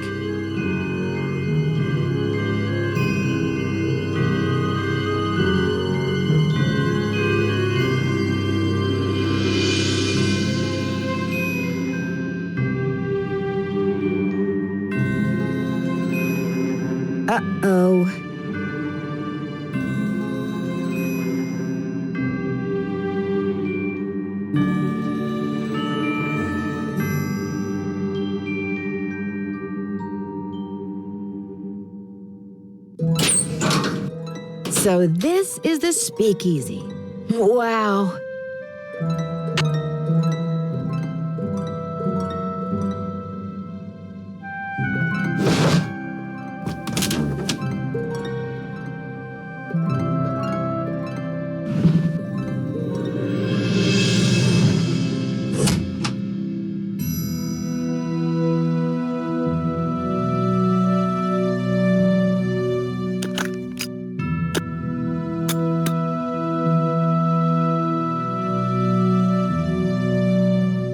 Speaker 1: Uh-oh. So this is the speakeasy. Wow.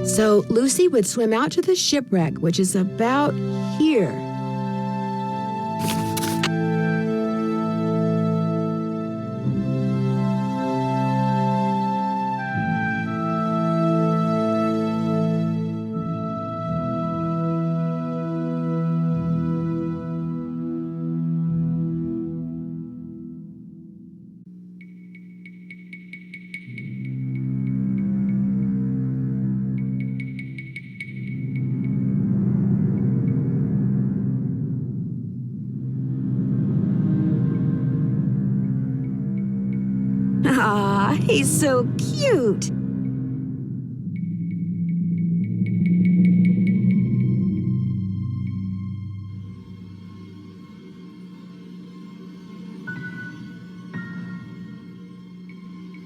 Speaker 1: So Lucy would swim out to the shipwreck, which is about here. He's so cute.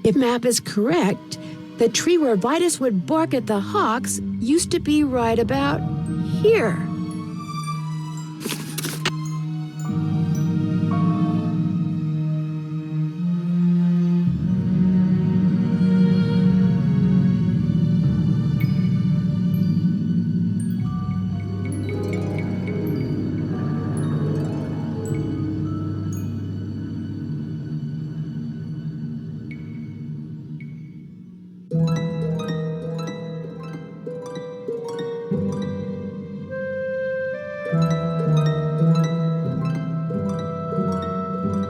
Speaker 1: If map is correct, the tree where Vitus would bark at the hawks used to be right about here.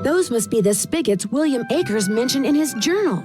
Speaker 1: Those must be the spigots William Akers mentioned in his journal.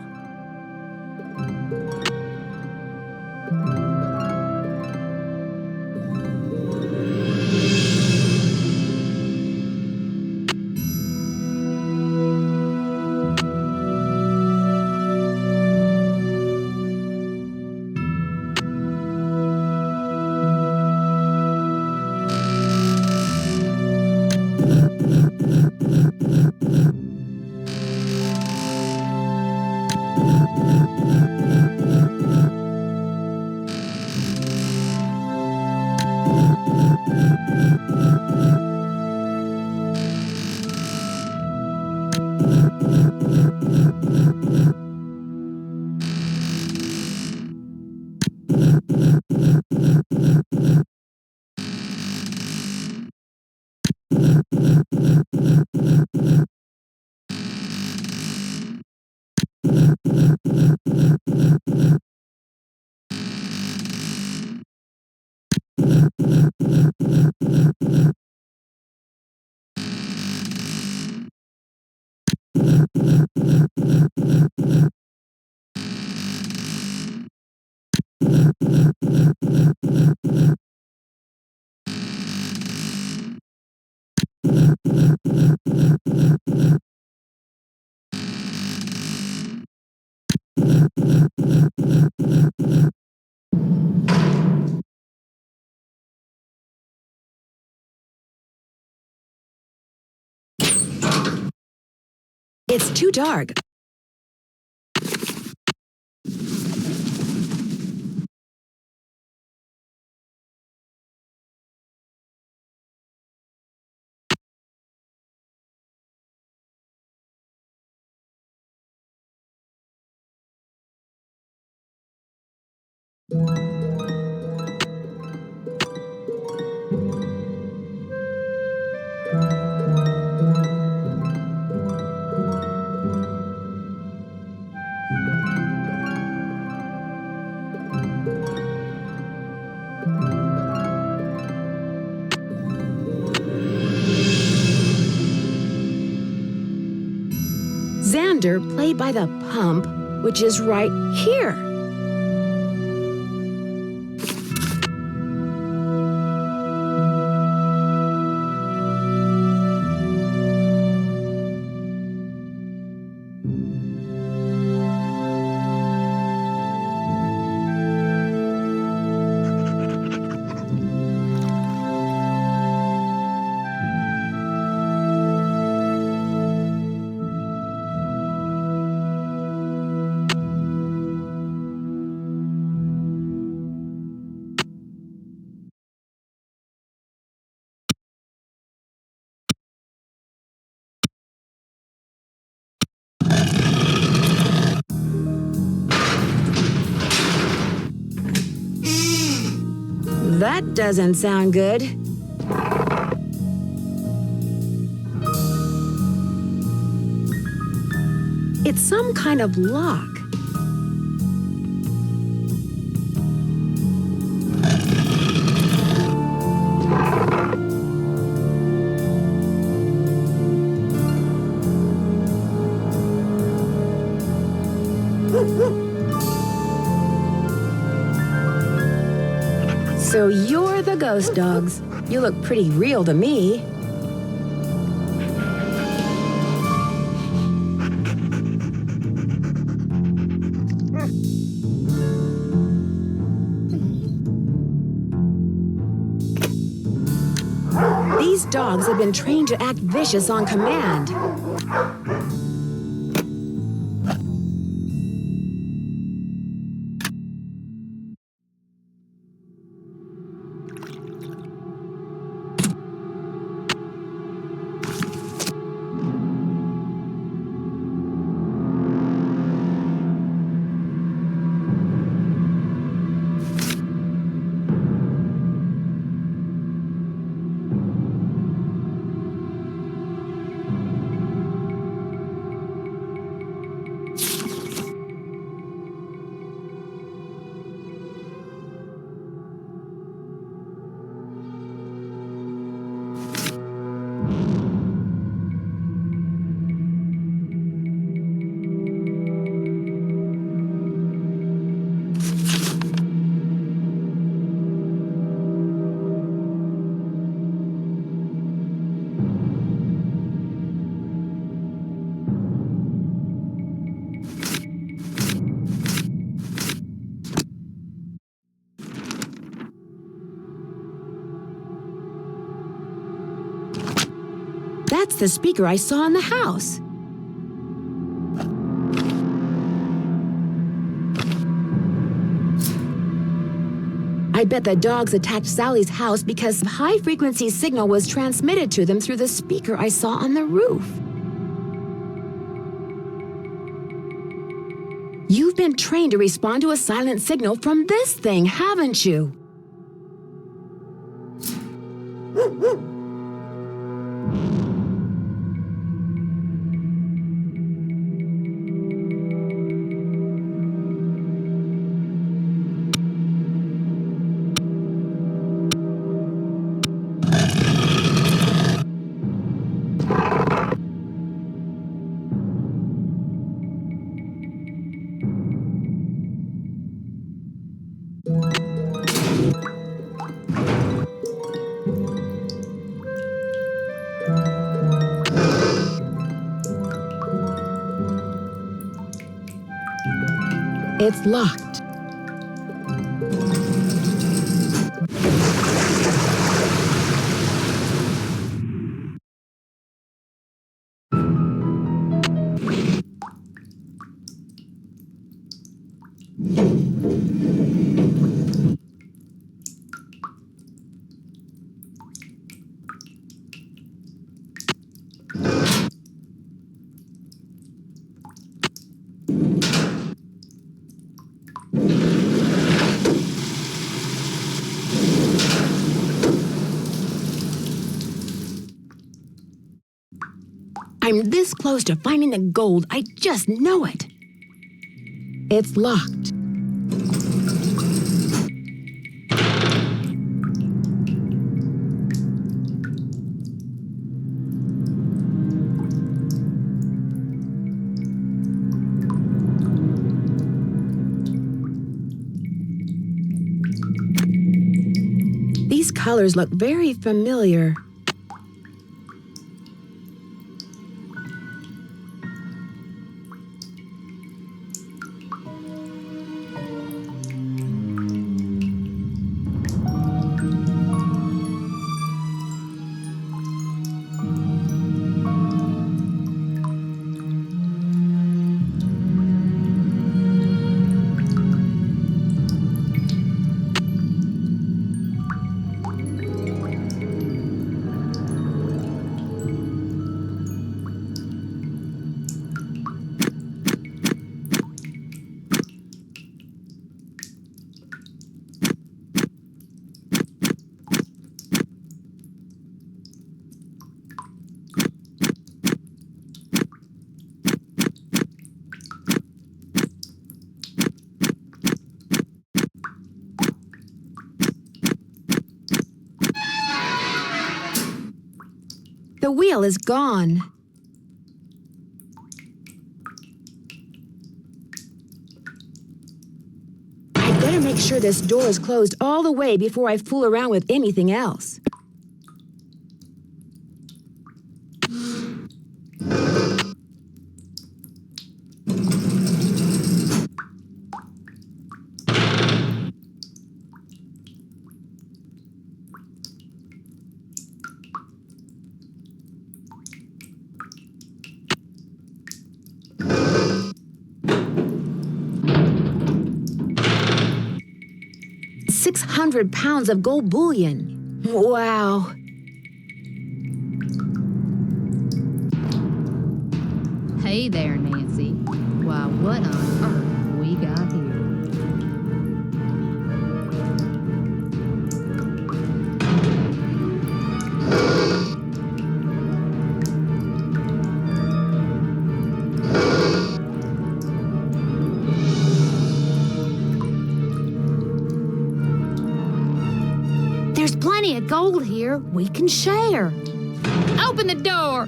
Speaker 1: It's too dark. Xander played by the pump, which is right here. That doesn't sound good. It's some kind of lock. So you're the ghost dogs. You look pretty real to me. These dogs have been trained to act vicious on command. That's the speaker I saw in the house. I bet the dogs attacked Sally's house because high-frequency signal was transmitted to them through the speaker I saw on the roof. You've been trained to respond to a silent signal from this thing, haven't you? It's locked. I'm this close to finding the gold, I just know it. It's locked. These colors look very familiar. The wheel is gone. I'd better make sure this door is closed all the way before I fool around with anything else. 600 pounds of gold bullion. Wow.
Speaker 6: Hey there, Nancy. Why, what on earth we got here?
Speaker 1: There's plenty of gold here. We can share.
Speaker 6: Open the door!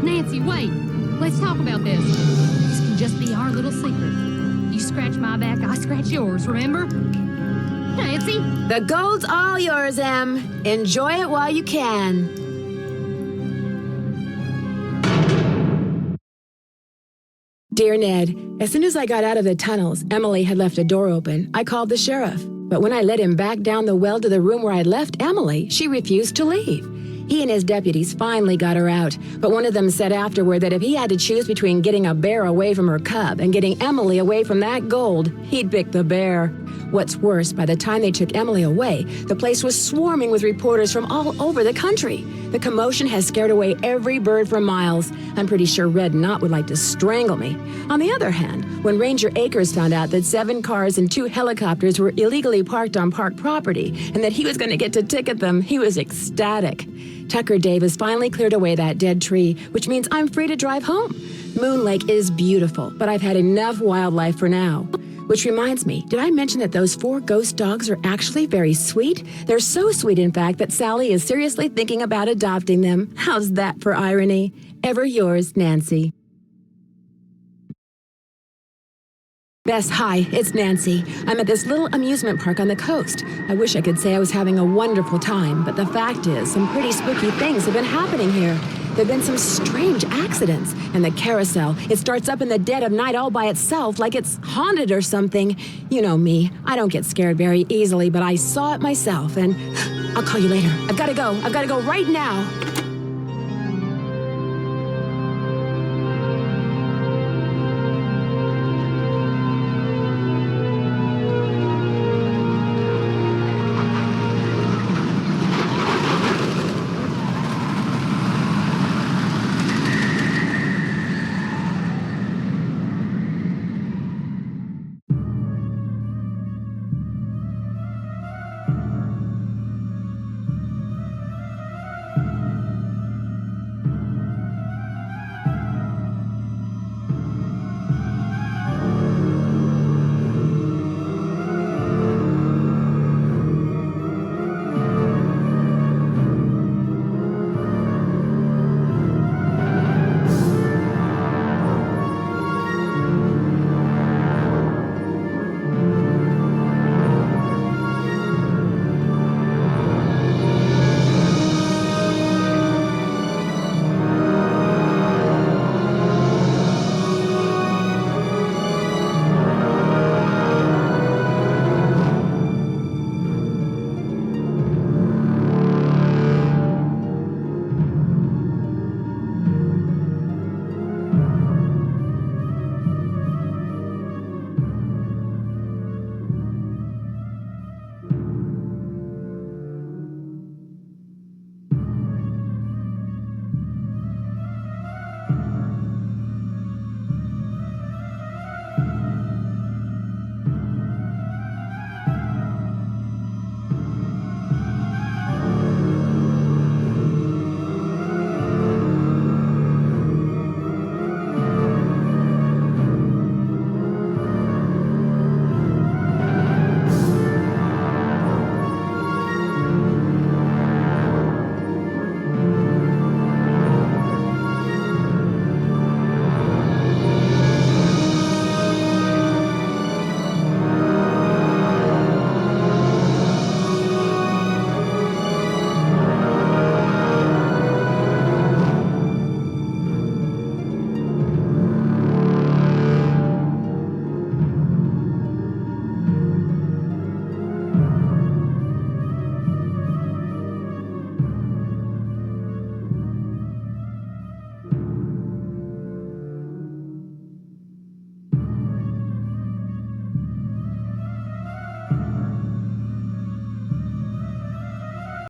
Speaker 6: Nancy, wait. Let's talk about this. This can just be our little secret. You scratch my back, I scratch yours, remember? Nancy?
Speaker 1: The gold's all yours, Em. Enjoy it while you can. Dear Ned, as soon as I got out of the tunnels, Emily had left a door open. I called the sheriff. But when I led him back down the well to the room where I'd left Emily, she refused to leave. He and his deputies finally got her out, but one of them said afterward that if he had to choose between getting a bear away from her cub and getting Emily away from that gold, he'd pick the bear. What's worse, by the time they took Emily away, the place was swarming with reporters from all over the country. The commotion has scared away every bird for miles. I'm pretty sure Red Knot would like to strangle me. On the other hand, when Ranger Akers found out that 7 cars and 2 helicopters were illegally parked on park property and that he was going to get to ticket them, he was ecstatic. Tucker Davis finally cleared away that dead tree, which means I'm free to drive home. Moon Lake is beautiful, but I've had enough wildlife for now. Which reminds me, did I mention that those 4 ghost dogs are actually very sweet? They're so sweet, in fact, that Sally is seriously thinking about adopting them. How's that for irony? Ever yours, Nancy. Bess, hi, it's Nancy. I'm at this little amusement park on the coast. I wish I could say I was having a wonderful time, but the fact is, some pretty spooky things have been happening here. There have been some strange accidents, and the carousel, it starts up in the dead of night all by itself like it's haunted or something. You know me, I don't get scared very easily, but I saw it myself, and I'll call you later. I've got to go right now.